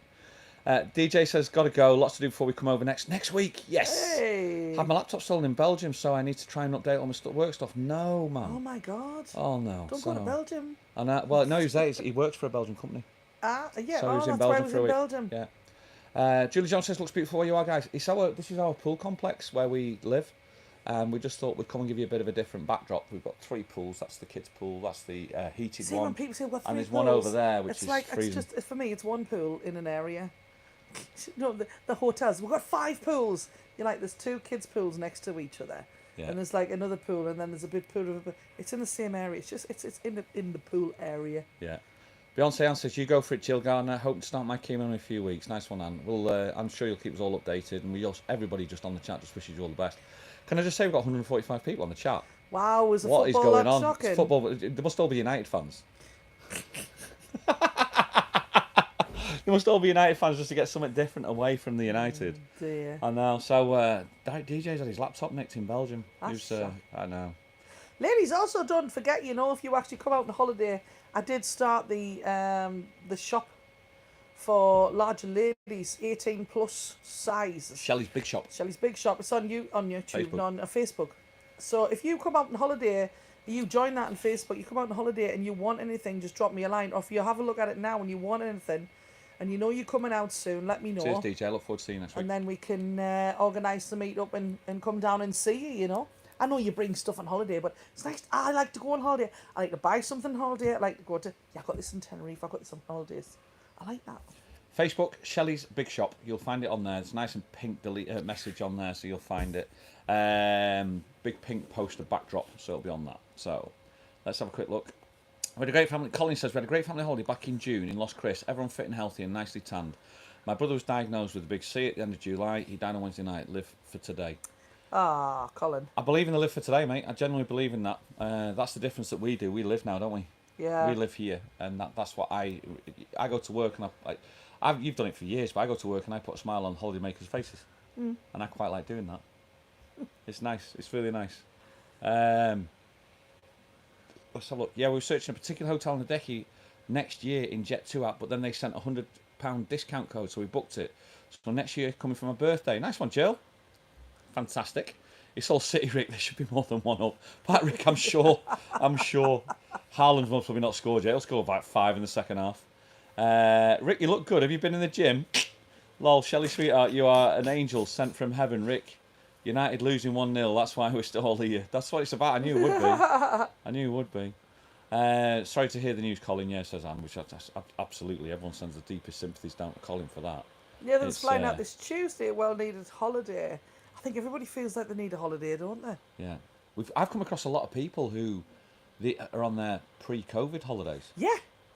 DJ says, gotta go. Lots to do before we come over next week. Yes. Hey. Had my laptop stolen in Belgium, so I need to try and update all my work stuff. No, man. Oh my God. Oh no. Don't go to Belgium. And well, no, he was there. He works for a Belgian company. Yeah. So he was that's in why Belgium I was for a in week. Belgium. Yeah. Julie John says, looks beautiful where you are, guys. This is our pool complex where we live. We just thought we'd come and give you a bit of a different backdrop. We've got 3 pools. That's the kids' pool. That's the heated one. When people say we've got 3 and there's pools, one over there, which it's is like, freezing. it's just, for me, it's one pool in an area. No, the hotels. We've got 5 pools. You're like, there's 2 kids' pools next to each other. Yeah. And there's like another pool, and then there's a big pool. It's in the same area. It's just, it's in the pool area. Yeah. Beyonce Ann says, you go for it, Jill Gardner. Hope to start my chemo in a few weeks. Nice one, Ann. I'm sure you'll keep us all updated, and everybody just on the chat just wishes you all the best. Can I just say we've got 145 people on the chat? Wow, is what football is going that on? shocking? It's football. They must all be United fans. They must all be United fans just to get something different away from the United. Dear. I know. So DJ's had his laptop nicked in Belgium. That's I know. Ladies, also don't forget, if you actually come out on holiday, I did start the shop for larger ladies, 18 plus size. Shelley's Big Shop. Shelley's Big Shop. It's on YouTube Facebook. and on Facebook. So if you come out on holiday, you join that on Facebook, you come out on holiday and you want anything, just drop me a line. Or if you have a look at it now and you want anything, and you know you're coming out soon, let me know. Cheers, DJ. I look forward to seeing you next week. And then we can organise the meet up and come down and see you, I know you bring stuff on holiday, but it's nice. I like to go on holiday. I like to buy something on holiday. I like to go to, I got this in Tenerife. I got this on holidays. I like that. Facebook, Shelley's Big Shop. You'll find it on there. It's a nice and pink message on there, so you'll find it. Big pink poster backdrop, so it'll be on that. So let's have a quick look. We had a great family. Colin says we had a great family holiday back in June in Los Chris. Everyone fit and healthy and nicely tanned. My brother was diagnosed with a big C at the end of July. He died on Wednesday night. Live for today. Ah, Colin. I believe in the live for today, mate. I genuinely believe in that. That's the difference that we do. We live now, don't we? Yeah. We live here, and that's what I go to work and you've done it for years, but I go to work and I put a smile on holidaymakers' faces, and I quite like doing that. It's nice. It's really nice. Let's have a look. Yeah, we were searching a particular hotel in the Decky next year in Jet2 app, but then they sent a £100 discount code, so we booked it. So next year, coming for my birthday. Nice one, Jill. Fantastic. It's all City, Rick. There should be more than one up. But Rick, I'm sure. Haaland must probably not scored yet. He'll score about 5 in the second half. Rick, you look good. Have you been in the gym? Lol, Shelley sweetheart, you are an angel sent from heaven, Rick. United losing 1-0, that's why we're still all here. That's what it's about. I knew it would be. I knew it would be. Sorry to hear the news, Colin. Yeah, says Anne, which absolutely everyone sends the deepest sympathies down to Colin for that. Yeah, they're flying out this Tuesday, a well-needed holiday. I think everybody feels like they need a holiday, don't they? Yeah. I've come across a lot of people who are on their pre-COVID holidays. Yeah,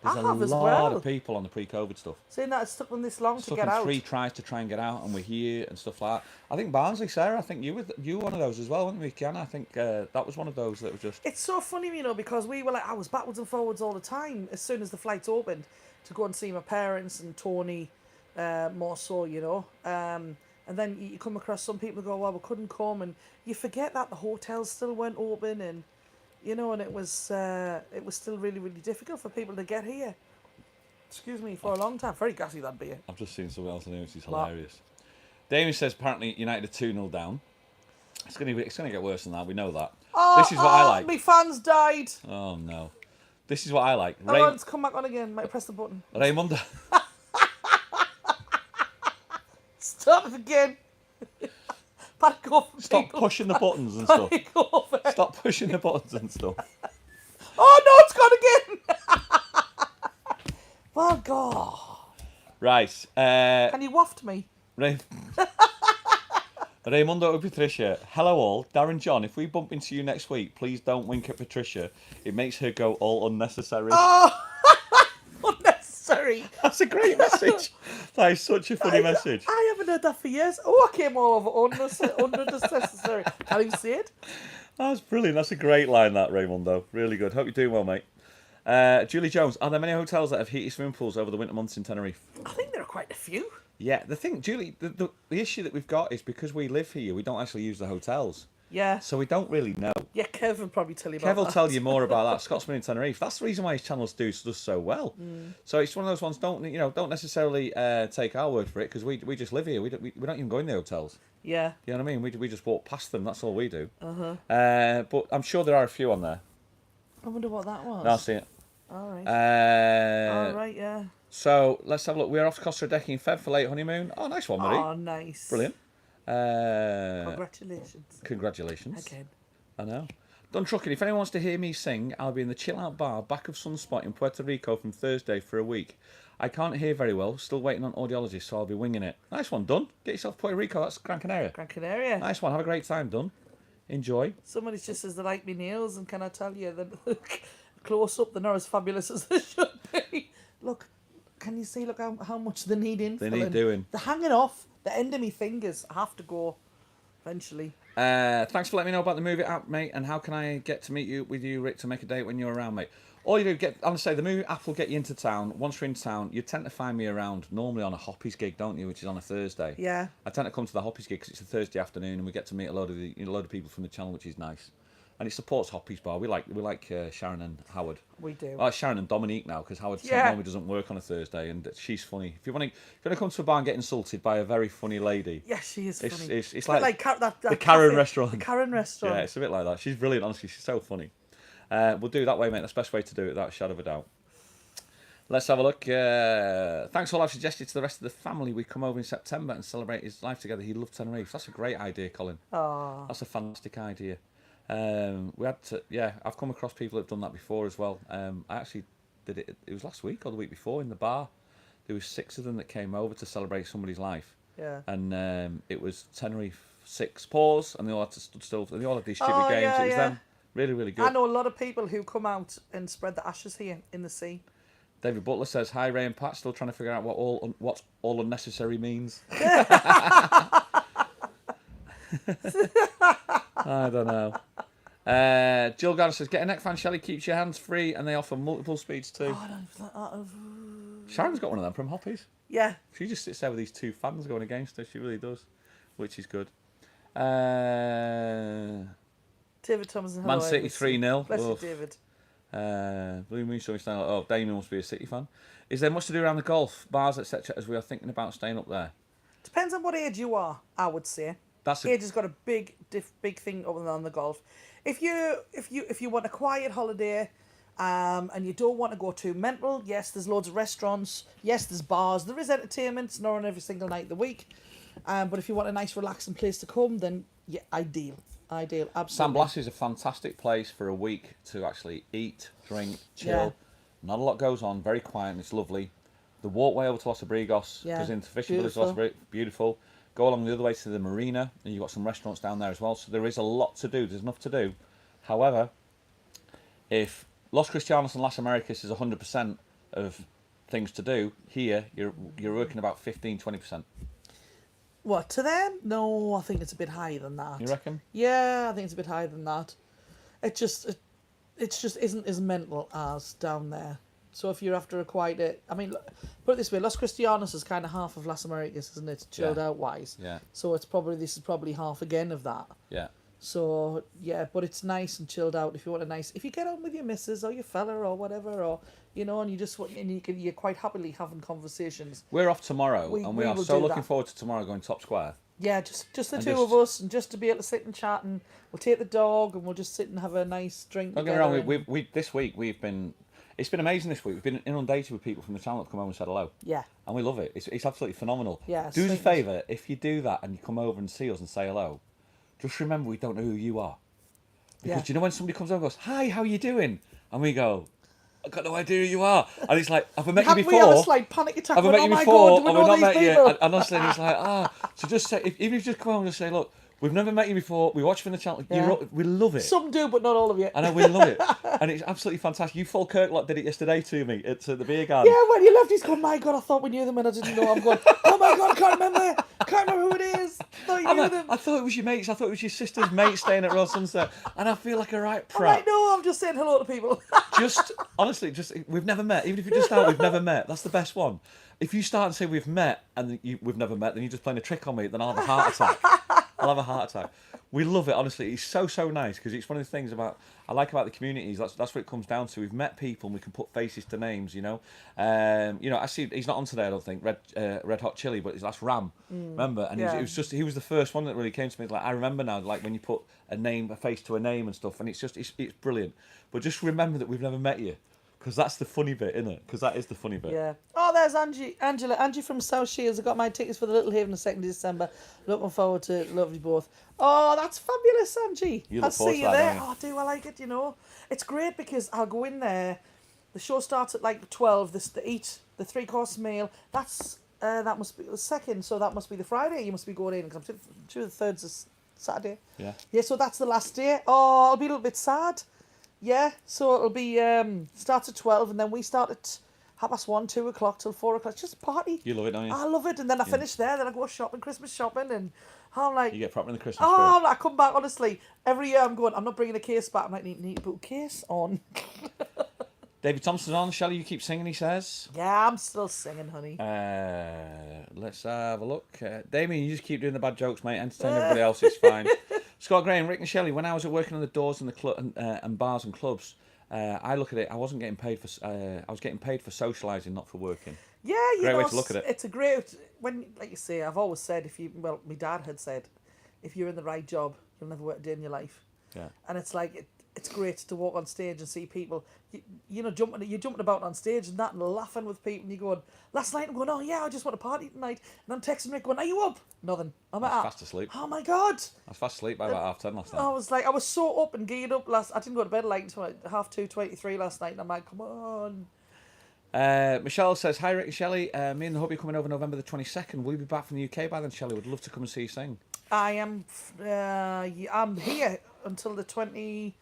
There's I a have as lot well. of people on the pre-COVID stuff. Saying that it's took them this long to Stuck get in out. 3 tries to try and get out, and we're here and stuff like that. I think Barnsley, Sarah, I think you were one of those as well, weren't you, Kiana? I think that was one of those that was just... It's so funny, you know, because we were like, I was backwards and forwards all the time as soon as the flights opened to go and see my parents and Tony more so, you know. And then you come across some people who go, well, we couldn't come, and you forget that the hotels still weren't open, and you know, and it was still really, really difficult for people to get here. Excuse me, for a long time. Very gassy, that beer. I've just seen something else on here, which is hilarious. Damien says apparently United are 2-0 down. It's gonna get worse than that. We know that. This is what I like. My fans died. Oh no, this is what I like. Oh, it's come back on again. Might press the button. Raymundo. Stop it again. Back off. Stop people. pushing the buttons and stuff. Back off. Stop pushing the buttons and stuff. Oh no, it's gone again. Oh God. Right. Can you waft me? Raymundo and Patricia. Hello all. Darren John, if we bump into you next week, please don't wink at Patricia. It makes her go all unnecessary. Oh, unnecessary. That's a great message. That is such a funny message. I haven't heard that for years. Oh, I came all over unnecessary. Can't even see it. That's brilliant. That's a great line, that, Raymundo. Really good. Hope you're doing well, mate. Julie Jones, are there many hotels that have heated swimming pools over the winter months in Tenerife? I think there are quite a few. Yeah, the thing, Julie, the issue that we've got is because we live here, we don't actually use the hotels. Yeah. So we don't really know. Yeah, Kev will probably tell you about Kev will that. tell you more about that. Scotsman in Tenerife. That's the reason why his channels does so well. So it's one of those ones. Don't necessarily take our word for it, because we just live here. We don't even go in the hotels. Yeah. You know what I mean? We just walk past them. That's all we do. But I'm sure there are a few on there. I wonder what that was. I'll see it. All right. All right. Yeah. So let's have a look. We're off to Costa Rica in Feb for late honeymoon. Oh, nice one, Marie. Oh, nice. Brilliant. Congratulations. Congratulations. Again. I know. Done trucking. If anyone wants to hear me sing, I'll be in the Chill Out Bar back of Sunspot in Puerto Rico from Thursday for a week. I can't hear very well. Still waiting on audiologist, so I'll be winging it. Nice one, Done. Get yourself to Puerto Rico. That's Gran Canaria. Gran Canaria. Nice one. Have a great time, Done. Enjoy. Somebody just says they like me nails, and can I tell you that close up they're not as fabulous as they should be. Look, can you see? Look how much they need infilling. They need doing. They're hanging off the end of my fingers. I have to go eventually. Thanks for letting me know about the movie app, mate. And how can I get to meet with you, Rick, to make a date when you're around, mate? All you do, honestly, the movie app will get you into town. Once you're in town, you tend to find me around normally on a Hoppies gig, don't you? Which is on a Thursday. Yeah. I tend to come to the Hoppies gig because it's a Thursday afternoon, and we get to meet a load of people from the channel, which is nice. And it supports Hoppies Bar. We like Sharon and Howard. We do. Oh, Sharon and Dominique now, because Howard Yeah. normally doesn't work on a Thursday, and she's funny. If you want to come to a bar and get insulted by a very funny lady, Yeah, she is funny. It's a bit like that the Karen cafe, restaurant. The Karen restaurant. Yeah, it's a bit like that. She's brilliant, honestly. She's so funny. We'll do it that way, mate. That's the best way to do it, without a shadow of a doubt. Let's have a look. Thanks all I've suggested to the rest of the family. We come over in September and celebrate his life together. He loved Tenerife. That's a great idea, Colin. Oh. That's a fantastic idea. I've come across people that have done that before as well. I actually did it. It was last week or the week before in the bar. There was 6 of them that came over to celebrate somebody's life. Yeah. And it was Tenerife 6 pause, and they all had to stood still. They all had these stupid games. Yeah, it was them. Really, really good. I know a lot of people who come out and spread the ashes here in the sea. David Butler says, "Hi Ray and Pat, still trying to figure out what all unnecessary means." I don't know. Jill Garner says, "Get a neck fan, Shelley, keeps your hands free, and they offer multiple speeds too." Sharon's got one of them from Hoppies. Yeah. She just sits there with these 2 fans going against her. She really does, which is good. David Thomas and Man City 3-0. Bless you, David. Blue Moon Showing Style. Oh, Damien must be a City fan. Is there much to do around the golf, bars, etc., as we are thinking about staying up there? Depends on what age you are, I would say. Age has got a big thing on the golf. If you want a quiet holiday, and you don't want to go too mental. Yes, there's loads of restaurants. Yes, there's bars. There is entertainment. It's not on every single night of the week. But if you want a nice, relaxing place to come, then yeah, ideal. Ideal, absolutely. San Blas is a fantastic place for a week to actually eat, drink, chill. Yeah. Not a lot goes on, very quiet, and it's lovely. The walkway over to Los Abrigos, Yeah, because into fishing village, Los Abrigos, beautiful. Go along the other way to the marina, and you've got some restaurants down there as well. So there is a lot to do. There's enough to do. However, if Los Cristianos and Las Americas is 100% of things to do, here you're working about 15-20%. What, to them? No, I think it's a bit higher than that. You reckon? Yeah, I think it's a bit higher than that. It just isn't as mental as down there. So if you're after a quieter, I mean, put it this way, Los Cristianos is kind of half of Las Americas, isn't it? Chilled out wise. Yeah. So this is probably half again of that. Yeah. So yeah, but it's nice and chilled out. If you want if you get on with your missus or your fella or whatever, or and you just want, and you're quite happily having conversations. We're off tomorrow, and we are so looking that. forward to tomorrow going Top Square. Yeah, just the two of us, and just to be able to sit and chat, and we'll take the dog, and we'll just sit and have a nice drink. Don't get me wrong. We this week it's been amazing. This week we've been inundated with people from the channel that have come over and said hello. Yeah. And we love it. It's absolutely phenomenal. Yeah. Do us a favour, if you do that and you come over and see us and say hello, just remember we don't know who you are. Because you know when somebody comes over and goes, "Hi, how are you doing?" And we go, "I've got no idea who you are." And it's like, have I met you before? We had a slight panic attack. Have I met you before? Have I not met you? And honestly, it's like, So just say, even if you just come over and just say, "Look, we've never met you before. We watch from the channel. Yeah. We love it." Some do, but not all of you. I know, we love it. And it's absolutely fantastic. You full Kirklock did it yesterday to me at the beer garden. Yeah, when you left, he's going, "My God, I thought we knew them and I didn't know." I'm going, "Oh my God, I can't remember who it is. I thought you knew them." I thought it was your mates. I thought it was your sister's mate staying at Royal Sunset. And I feel like a right I'm prat. like, "No, I'm just saying hello to people." Honestly, we've never met. Even if you just start, we've never met. That's the best one. If you start and say we've met and we've never met, then you're just playing a trick on me. Then I'll have a heart attack. I'll have a heart attack. We love it, honestly. It's so nice because it's one of the things I like about the communities. That's what it comes down to. We've met people and we can put faces to names. I see he's not on today. I don't think Red Hot Chili, but that's Ram. Remember? And he was the first one that really came to me. Like I remember now, like when you put a face to a name and stuff, and it's brilliant. But just remember that we've never met you. Because that's the funny bit, isn't it? Because that is the funny bit. Yeah. Oh, there's Angie from South Shields. I got my tickets for the Little Haven on the 2nd of December. Looking forward to lovely both. Oh, that's fabulous, Angie. I'll see you there. Oh, do I like it, It's great because I'll go in there. The show starts at like 12. The 3-course meal. That must be the 2nd, so that must be the Friday. You must be going in because I'm sure the 3rd's is Saturday. Yeah. Yeah, so that's the last day. Oh, I'll be a little bit sad. Yeah, so it'll be starts at 12 and then we start at 1:30, 2 o'clock till 4 o'clock. It's just a party. You love it, don't you? I love it, and then I finish there. Then I go shopping, Christmas shopping, and I'm like, you get proper in the Christmas spirit. I come back honestly every year. I'm going. I'm not bringing a case back. I'm like, need to put a case on. David Thompson's on. Shelley, you keep singing. He says. Yeah, I'm still singing, honey. Let's have a look. Damien, you just keep doing the bad jokes, mate. Entertain everybody else. It's fine. Scott Graham, Rick and Shelley, when I was working on the doors in the club and bars and clubs, I look at it. I wasn't getting paid for. I was getting paid for socialising, not for working. Yeah, great way to look at it. It's a great like you say. I've always said my dad had said, if you're in the right job, you'll never work a day in your life. Yeah. And it's like it's great to walk on stage and see people, you're jumping about on stage and that and laughing with people and you're going, last night I'm going, oh yeah, I just want to party tonight. And I'm texting Rick going, are you up? Nothing. I'm fast asleep. Oh my God. I was fast asleep by about 10:30 last night. I was so up and geared up I didn't go to bed until like 2:23 last night and I'm like, come on. Michelle says, hi Rick and Shelley, me and the hubby are coming over November the 22nd. Will you be back from the UK by then, Shelley? Would love to come and see you sing. I am, I'm here until the 4th,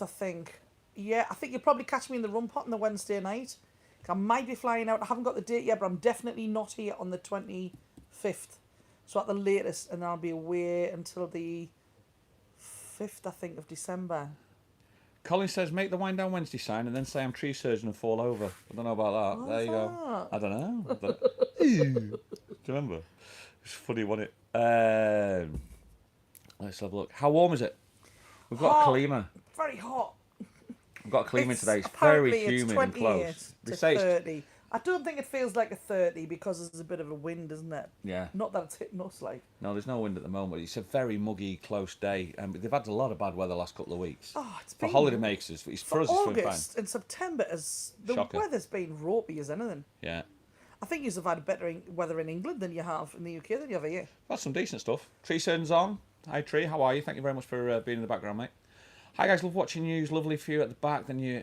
I think. Yeah, I think you'll probably catch me in the Rum Pot on the Wednesday night. I might be flying out. I haven't got the date yet, but I'm definitely not here on the 25th. So at the latest, and I'll be away until the 5th, I think, of December. Colin says, make the Wind Down Wednesday sign and then say I'm tree surgeon and fall over. I don't know about that. There you go. I don't know. Do you remember? It's funny, wasn't it? Let's have a look. How warm is it? We've got a Klima. Very hot. We've got a Klima today. It's very humid and close. They say 30. I don't think it feels like a 30 because there's a bit of a wind, isn't it? Yeah. Not that it's hitting us, like. No, there's no wind at the moment. It's a very muggy, close day, and they've had a lot of bad weather the last couple of weeks. Oh, it's For been... holiday makers, for us, it's been fine. August and September, the Shocker. weather's been ropey as anything. Yeah. I think you've had better weather in England than you have in the UK than you have here. That's some decent stuff. Tree Surgeon's on. Hi, Tree. How are you? Thank you very much for being in the background, mate. Hi, guys. Love watching you. Lovely view at the back. Then you,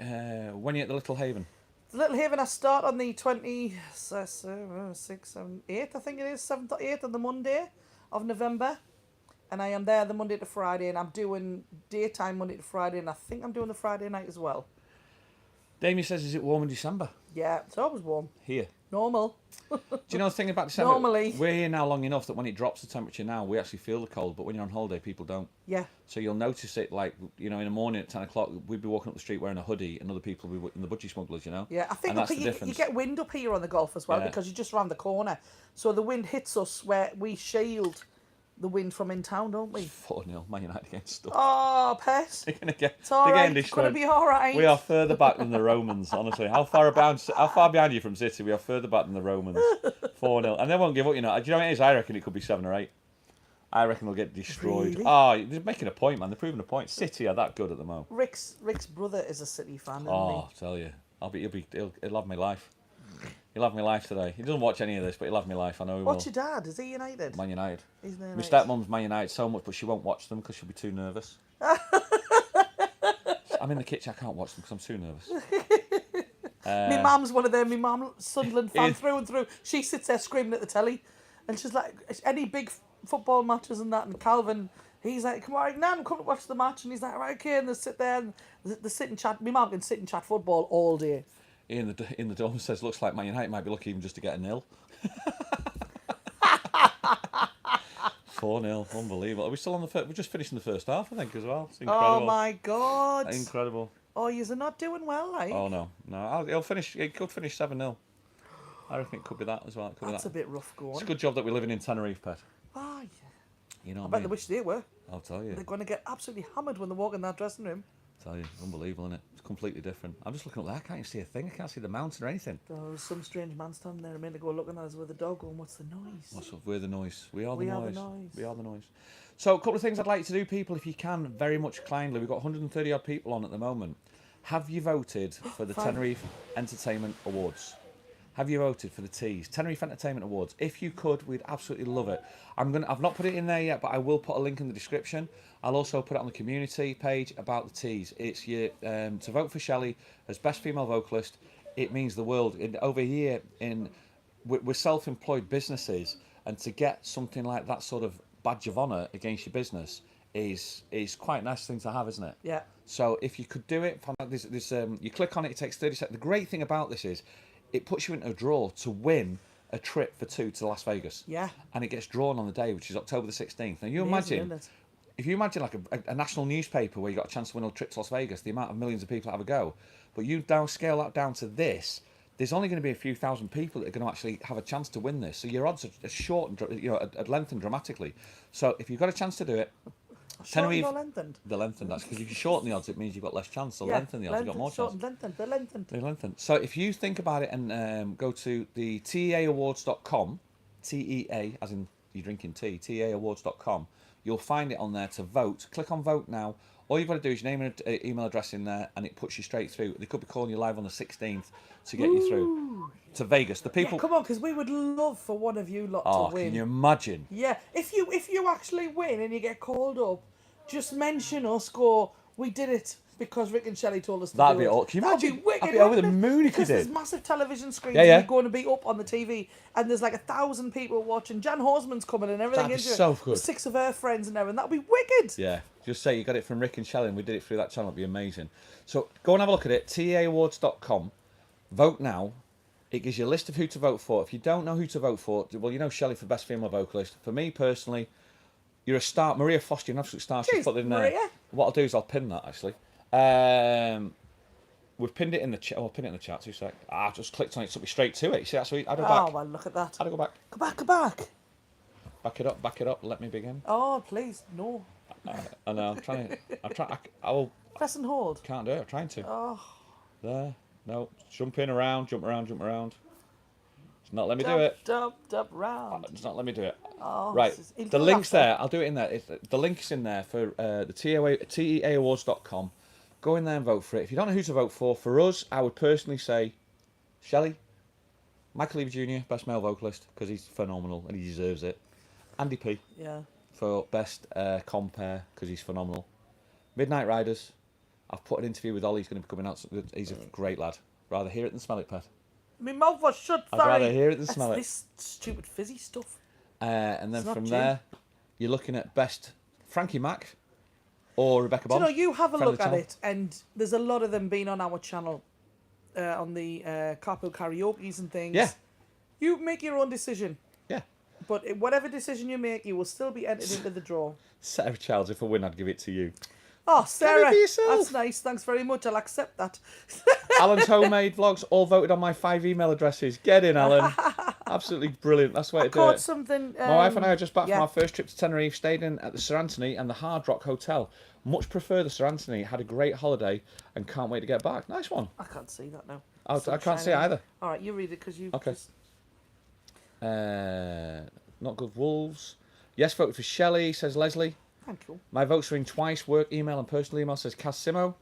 when are you at the Little Haven? The Little Haven, I start on the 26th, 7th, 8th, I think it is, 7th or 8th on the Monday of November. And I am there the Monday to Friday, and I'm doing daytime Monday to Friday, and I think I'm doing the Friday night as well. Damien says, is it warm in December? Yeah, it's always warm. Here. Normal. Do you know the thing about December? Normally. We're here now long enough that when it drops the temperature now, we actually feel the cold, but when you're on holiday, people don't. Yeah. So you'll notice it, like, you know, in the morning at 10 o'clock, we'd be walking up the street wearing a hoodie, and other people would be in the budgie smugglers, you know? Yeah, I think And that's the you difference. get wind up here on the Gulf as well, Yeah. because you're just round the corner. So the wind hits us where we shield the wind from in town, don't we? 4-0, Man United against stuff. Oh, pet. They're going to get, It's all they're right. getting It's going to destroyed. be all right. We are further back than the Romans, honestly. How far behind you from City? We are further back than the Romans. 4-0. And they won't give up, you know. Do you know what it is? I reckon it could be 7 or 8. I reckon they'll get destroyed. Really? Oh, they're making a point, man. They're proving a point. City are that good at the moment. Rick's brother is a City fan, isn't Oh, I tell you. He'll have my life. He'll have my life today. He doesn't watch any of this, but he'll have my life. I know he will. What's your dad? Is he United? Man United. He's My United. stepmom's Man United so much, but she won't watch them because she'll be too nervous. I'm in the kitchen. I can't watch them because I'm too nervous. My mum's one of them. My mum, Sunderland fan Yeah. through and through. She sits there screaming at the telly, and she's like, any big football matches and that. And Calvin, he's like, come on, Nan, come to watch the match. And he's like, right, okay. And they sit there and they sit and chat. My mum can sit and chat football all day. In the dorm says, looks like Man United might be lucky even just to get a 0. 4-0, unbelievable. Are we still on the first? We're just finishing the first half, I think, as well. It's incredible. Oh my God! Incredible. Oh, you're not doing well, like. Oh no. He'll finish. It could finish 7-0. I reckon it could be that as well. It could That's be a that. bit rough going. It's a good job that we're living in Tenerife, pet. Oh, yeah. You know I what bet I they mean? wish they were. I'll tell you. They're going to get absolutely hammered when they walk in that dressing room. Tell you, unbelievable, isn't it? It's completely different. I'm just looking up there. I can't even see a thing. I can't see the mountain or anything. There was some strange man standing there a minute ago looking at us with a dog going, what's the noise? What's up? We're the noise. We are We the are the noise. noise. We are the noise. So, a couple of things I'd like you to do, people, if you can, very much kindly. We've got 130 odd people on at the moment. Have you voted for the Fine. Tenerife Entertainment Awards? Have you voted for the T's? Tenerife Entertainment Awards. If you could, we'd absolutely love it. I've not put it in there yet, but I will put a link in the description. I'll also put it on the community page about the T's. It's your to vote for Shelley as best female vocalist. It means the world. Over here, we're self-employed businesses, and to get something like that sort of badge of honour against your business is quite a nice thing to have, isn't it? Yeah. So if you could do it, you click on it. It takes 30 seconds. The great thing about this is, it puts you into a draw to win a trip for 2 to Las Vegas. Yeah. And it gets drawn on the day, which is October the 16th. Now, you Amazing, imagine, isn't it? if you imagine like a national newspaper where you got a chance to win a trip to Las Vegas, the amount of millions of people that have a go, but you scale that down to this, there's only going to be a few thousand people that are going to actually have a chance to win this. So your odds are short and lengthened dramatically. So if you've got a chance to do it, Shortened or lengthened? They're lengthened, that's because if you shorten the odds, it means you've got less chance. So lengthen the odds, you've got more chance. Shortened, lengthened, they're lengthened. They lengthen. So if you think about it and go to the teaawards.com, TEA, as in you're drinking tea, teaawards.com, you'll find it on there to vote. Click on vote now. All you've got to do is your name and email address in there, and it puts you straight through. They could be calling you live on the 16th to get you through to Vegas. The people. Yeah, come on, because we would love for one of you lot Oh, to win. can you imagine? Yeah, if you actually win and you get called up, just mention us. Go, we did it because Rick and Shelley told us to That'd do be it. all. Can you That'd imagine? be wicked, I'd be over the wouldn't it? moon if you Because did. there's massive television screens Yeah, yeah. and you're going to be up on the TV, and there's like 1,000 people watching. Jan Horsman's coming and everything. That'd be isn't it? so good. With 6 of her friends and everything. That'd be wicked. Yeah, just say you got it from Rick and Shelley and we did it through that channel. It'd be amazing. So go and have a look at it, teaawards.com. Vote now. It gives you a list of who to vote for. If you don't know who to vote for, well, you know Shelley for Best Female Vocalist. For me personally, you're a star. Maria Foster, you're an absolute star. She's Jeez, put it in there. Maria. What I'll do is I'll pin that, actually. We've pinned it in the chat. I'll pin it in the chat, 2 seconds. I just clicked on it, took me straight to it. You see, that's sweet. I'll go Oh, back. well, look at that. I'll go back. Go back, go back. Back it up. Let me begin. Oh, please, no. I know, I'm trying. I will. Press and hold. Can't do it. I'm trying to. Oh, There. No. Jump around. It's not let me do it. Dub round. It's not let me do it. Oh, Right. he'll The do it link's after. there. I'll do it in there. The link's in there for the TEAawards.com. Go in there and vote for it. If you don't know who to vote for us, I would personally say Shelley, Michael Levy Jr., best male vocalist, because he's phenomenal and he deserves it. Andy P. Yeah. for best compare, because he's phenomenal. Midnight Riders. I've put an interview with Ollie. He's going to be coming out. He's a great lad. Rather hear it than smell it, Pat. My mouth was shut. I'd rather hear it than smell it. This stupid fizzy stuff. And then It's not from gin. there, you're looking at best Frankie Mac or Rebecca Bond. Do you know, you have a friend look of at the it, and there's a lot of them being on our channel, on the carpool karaoke's and things. Yeah. You make your own decision, Yeah. but whatever decision you make, you will still be entered into the draw. Sarah Childs, if I win, I'd give it to you. Oh, Sarah, for yourself. that's nice. Thanks very much. I'll accept that. Alan's Homemade Vlogs, all voted on my 5 email addresses. Get in, Alan. Absolutely brilliant. That's the way to do Caught it. something. My wife and I are just back yeah. from our first trip to Tenerife, stayed in at the Sir Anthony and the Hard Rock Hotel. Much prefer the Sir Anthony. Had a great holiday and can't wait to get back. Nice one. I can't see that now. I can't see it either. All right, you read it because you. Okay. Just... Not Good Wolves. Yes, voted for Shelley, says Leslie. Thank you. My votes are in twice, work email and personal email, says Cassimo.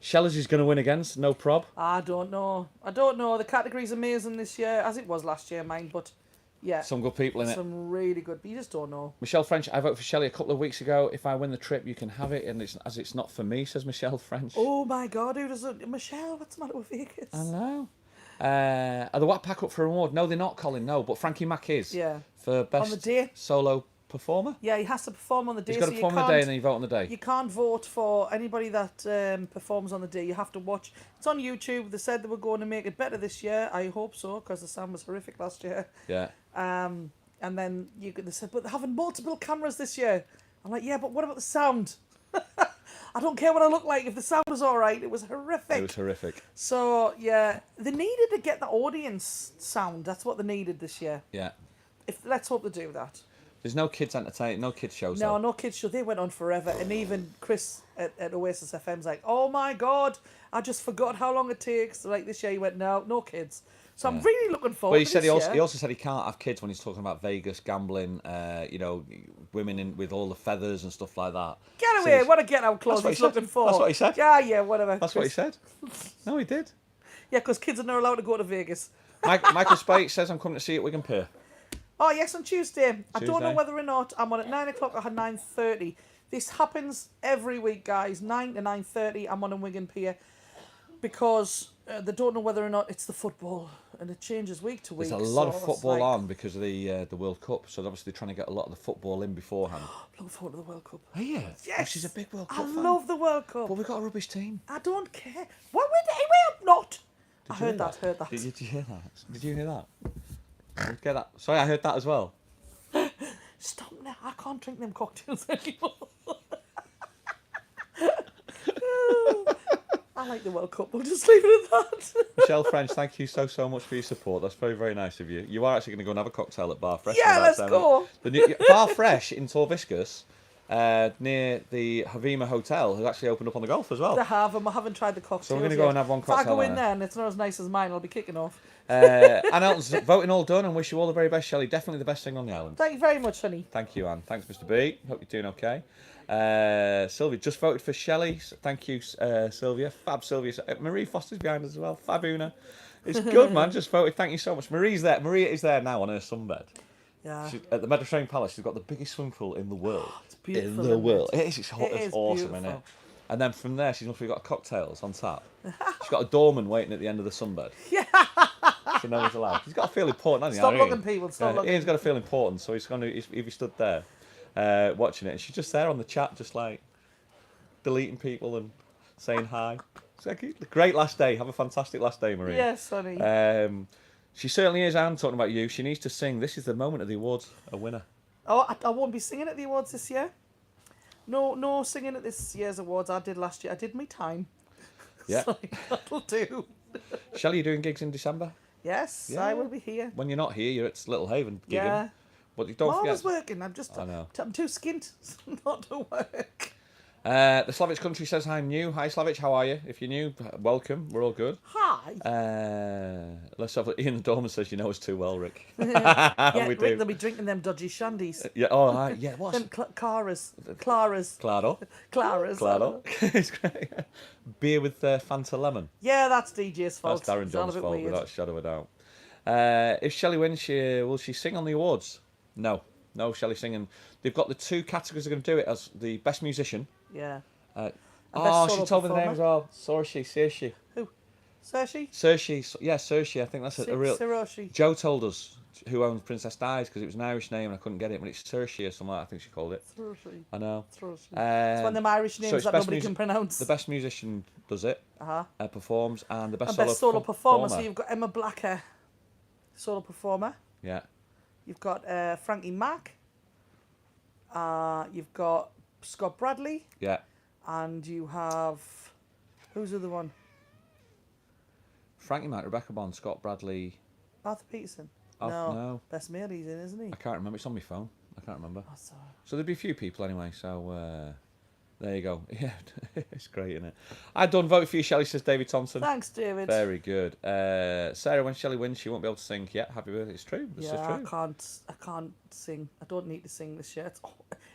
Shelley's is going to win again, no prob. I don't know. The category's amazing this year, as it was last year, mine. But yeah, Some good people in it. some really good. But you just don't know. Michelle French, I voted for Shelley a couple of weeks ago. If I win the trip, you can have it, and it's not for me, says Michelle French. Oh my God, who does it? Michelle, what's the matter with Vegas? I know. Are the Wat Pack up for an award? No, they're not, Colin, no. But Frankie Mac is. Yeah. For best On the day. solo performer. Yeah, he has to perform on the day. He's got to so perform you on the day can't- and then you vote on the day. You can't vote for anybody that performs on the day. You have to watch. It's on YouTube. They said they were going to make it better this year. I hope so, because the sound was horrific last year. Yeah. And then they said, but they're having multiple cameras this year. I'm like, yeah, but what about the sound? I don't care what I look like. If the sound was all right, it was horrific. It was horrific. So, yeah, they needed to get the audience sound. That's what they needed this year. Yeah. Let's hope they do that. There's no kids entertainment, no kids shows. No, though. no kids show. They went on forever. And even Chris at Oasis FM's like, oh my God, I just forgot how long it takes. Like this year he went, no kids. So I'm really looking forward Well, he to said this he year. also said he can't have kids when he's talking about Vegas, gambling, women with all the feathers and stuff like that. Get So away, he's- what a get out clause That's what he's he said. looking for. That's what he said. Yeah, whatever. That's what he said. No, he did. Yeah, because kids are not allowed to go to Vegas. Michael Spate says I'm coming to see you at Wigan Pier. Oh, yes, on Tuesday. I don't know Tuesday. whether or not I'm on at 9 o'clock or 9:30. This happens every week, guys. 9 to 9:30, I'm on in Wigan Pier. Because they don't know whether or not it's the football. And it changes week to week. There's a lot of so it's football like, on because of the World Cup, so obviously they're trying to get a lot of the football in beforehand. Look forward to the World Cup. Oh yeah, Yes. she's a big World Cup I fan. love the World Cup. But we've got a rubbish team. I don't care. What we're not. I Did you heard hear that. Did you hear that? Did you hear that? Did you get that? Sorry, I heard that as well. Stop now. I can't drink them cocktails anymore. I like the World Cup. We'll just leave it at that. Michelle French, thank you so much for your support. That's very, very nice of you. You are actually going to go and have a cocktail at Bar Fresh. Yeah, in about let's 10 go. minutes. The new, Bar Fresh in Torviscus, near the Havima Hotel, has actually opened up on the Golf as well. They have, and I haven't tried the cocktails. So we're gonna go yet. and have one If I cocktail go in there. there and it's not as nice as mine, I'll be kicking off. Anne Elton's voting all done and wish you all the very best, Shelley. Definitely the best thing on the island. Thank you very much, honey. Thank you, Anne. Thanks, Mr. B. Hope you're doing okay. Sylvia just voted for Shelley. Thank you, Sylvia. Fab Sylvia. Marie Foster's behind us as well. Fabuna. It's good, man. Just voted. Thank you so much. Marie's there. Maria is there now on her sunbed. Yeah. She's at the Mediterranean Palace. She's got the biggest swimming pool in the world. It's beautiful, In the isn't world. it? It is. It's hot. It It's is awesome, isn't it? beautiful. And then from there, she's got cocktails on tap. She's got a doorman waiting at the end of the sunbed. Yeah. So no one's allowed. He's got to feel important, hasn't he? Stop Ian? looking, people. Stop Yeah, looking. Ian's got to feel important, so he's going to. If he stood there, watching it, and she's just there on the chat, just like deleting people and saying hi. It's like a great last day. Have a fantastic last day, Marie. Yes, honey. She certainly is. Anne, talking about you. She needs to sing. This is the moment of the awards. A winner. Oh, I won't be singing at the awards this year. No singing at this year's awards. I did last year. I did my time. Yeah. So that'll do. Shelley, you doing gigs in December? Yes, Yeah. I will be here. When you're not here, you're at Little Haven gigging. Yeah. But you don't I'm forget. always working. I'm I know. too skint not to work. The Slavic country says I'm new. Hi Slavic, how are you? If you're new, welcome. We're all good. Hi. Let's have Ian the Dormer says you know us too well, Rick. Yeah, We Rick, do. they'll be drinking them dodgy shandies. Yeah. Oh, yeah. What's Them Claras. Claro? Claro. It's great. Beer with Fanta lemon. Yeah, that's DJ's fault. That's Darren It's all a John's bit fault, weird. without a shadow of a doubt. If Shelley wins, will she sing on the awards? No, Shelley singing. They've got the 2 categories they're going to do it as the best musician. Yeah. Uh, And best oh, solo she told me the name performer. as well. Saoirse. Who? Saoirse? Saoirse. Yeah, Saoirse. I think that's a real. Saoirse. Joe told us who owns Princess Dies because it was an Irish name and I couldn't get it, but it's Saoirse or something like that, I think she called it. Saoirse. I know. Saoirse. It's one of them Irish names it's that best nobody can pronounce. The best musician does it, performs, and the best, And best solo performer. So performer. you've got Emma Blacker, solo performer. Yeah. You've got Frankie Mac. You've got Scott Bradley. Yeah. And you have... Who's the other one? Frankie Mac, Rebecca Bond, Scott Bradley. Arthur Peterson. No. Best male he's in, isn't he? I can't remember. It's on my phone. I can't remember. Oh, sorry. So there'd be a few people anyway. So there you go. Yeah, it's great, isn't it? I done vote for you, Shelley, says David Thompson. Thanks, David. Very good. Sarah, when Shelley wins, she won't be able to sing. Yeah, happy birthday. It's true. This is Yeah, true. I can't sing. I don't need to sing this year.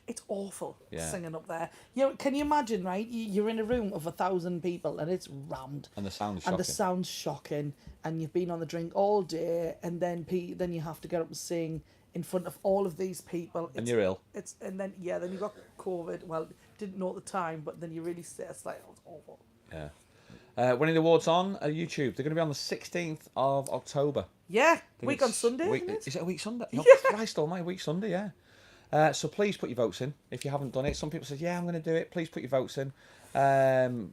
It's awful Yeah. singing up there. Can you imagine, right? You're in a room of 1,000 people and it's rammed. And the sound is And shocking. the sound's shocking, and you've been on the drink all day, and then you have to get up and sing in front of all of these people. And you're ill. Then you got COVID. Well, didn't know at the time, but then you really say it's like, oh, it's awful. Yeah. Winning the awards on YouTube. They're going to be on the 16th of October. Yeah, I think week on it's Sunday, isn't it? Is it a week Sunday? Yeah. No, Christ almighty, week Sunday, yeah. So please put your votes in if you haven't done it. Some people say, yeah, I'm going to do it. Please put your votes in.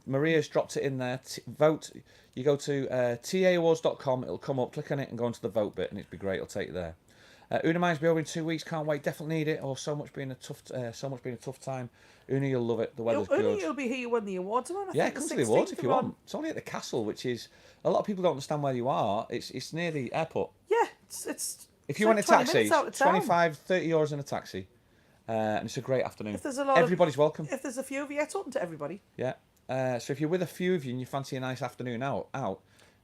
Maria's dropped it in there. Vote. You go to taawards.com. It'll come up. Click on it and go into the vote bit, and it'd be great. It'll take you there. Una mine's be over in 2 weeks. Can't wait. Definitely need it. Or so much being a tough time. Una, you'll love it. The weather's good. You'll be here when the awards are on. Yeah, come to the awards if you want. It's only at the castle, which is a lot of people don't understand where you are. It's near the airport. Yeah, it's. If you want a 20 taxi, minutes out of town. 25, 30 euros in a taxi. And it's a great afternoon. If there's a lot Everybody's welcome. If there's a few of you, it's open to everybody. Yeah. So if you're with a few of you and you fancy a nice afternoon out,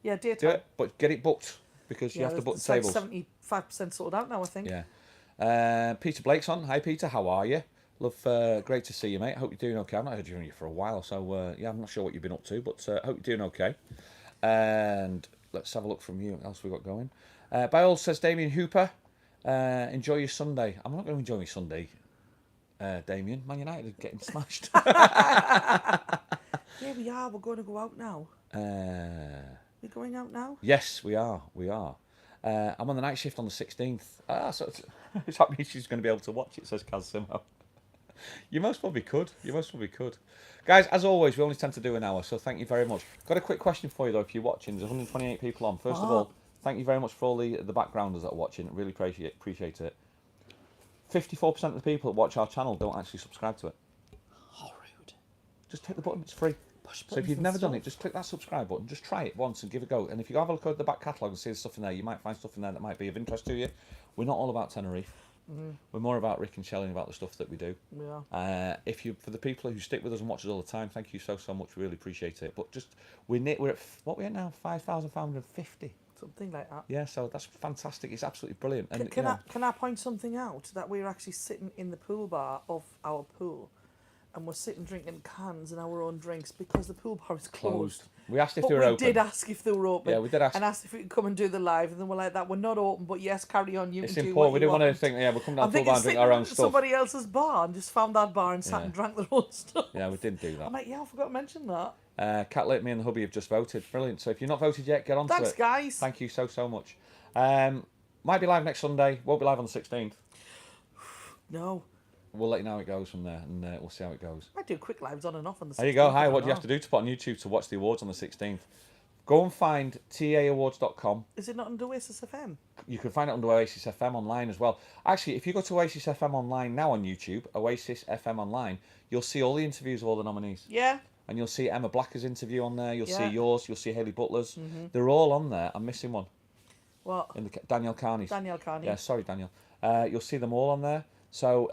Yeah, daytime. do it. But get it booked because you have to book the tables. Like 75% sold out now, I think. Yeah. Peter Blake's on. Hi, Peter. How are you? Love, great to see you, mate. Hope you're doing okay. I've not heard you for a while, so yeah, I'm not sure what you've been up to, but hope you're doing okay. And let's have a look from you. What else we got going? By all says Damien Hooper. Enjoy your Sunday. I'm not going to enjoy my Sunday, Damien. Man United are getting smashed. Yeah, we are. We're going to go out now. We're going out now? Yes, we are. I'm on the night shift on the 16th. So it's that means she's going to be able to watch it, says Kazimo. You most probably could. Guys, as always, we only tend to do an hour, so thank you very much. Got a quick question for you, though, if you're watching. There's 128 people on. First of all, thank you very much for all the backgrounders that are watching. Really appreciate it. 54% of the people that watch our channel don't actually subscribe to it. Oh, rude. Just hit the button. It's free. So if you've never done it, just click that subscribe button. Just try it once and give it a go. And if you have a look at the back catalogue and see the stuff in there, you might find stuff in there that might be of interest to you. We're not all about Tenerife. We're more about Rick and Shelley and about the stuff that we do. Yeah. For the people who stick with us and watch us all the time, thank you so much. We really appreciate it. But we're at what we're at now, 5,550. Something like that. Yeah, so that's fantastic. It's absolutely brilliant. And Can I point something out? That we're actually sitting in the pool bar of our pool, and we're sitting drinking cans and our own drinks because the pool bar is closed. We asked if But they were we open. did ask if they were open. Yeah, we did ask. And asked if we could come and do the live, and then we're like that. We're not open, but yes, carry on. You It's can do important. what We you didn't want want. to think, we'll come down I'm to the bar and drink thinking our own sitting stuff. somebody else's bar and just found that bar and sat Yeah. and drank their own stuff. Yeah, we didn't do that. I'm like, I forgot to mention that. Cat Lit, me and the hubby have just voted. Brilliant. So if you're not voted yet, get on to it. Thanks, guys. Thank you so much. Might be live next Sunday. Won't be live on the 16th. No. We'll let you know how it goes from there, and we'll see how it goes. I do quick lives on and off on the 16th. There you go. Hi, I what do you know. have to do to put on YouTube to watch the awards on the 16th? Go and find taawards.com. Is it not under Oasis FM? You can find it under Oasis FM online as well. Actually, if you go to Oasis FM online now on YouTube, Oasis FM online, you'll see all the interviews of all the nominees. Yeah. And you'll see Emma Blacker's interview on there. You'll Yeah. see yours. You'll see Hayley Butler's. They're all on there. I'm missing one. What? In the Daniel Carney's. Daniel Carney. Yeah, sorry, Daniel. You'll see them all on there. So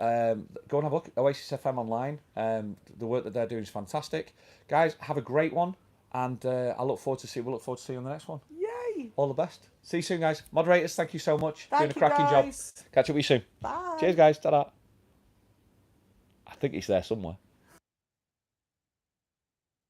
go and have a look. Oasis FM online. The work that they're doing is fantastic. Guys, have a great one, and we'll look forward to seeing you on the next one. Yay! All the best. See you soon, guys. Moderators, thank you so much. Thank Doing a cracking you, job. guys. Catch up with you soon. Bye. Cheers, guys. Ta-da. I think it's there somewhere.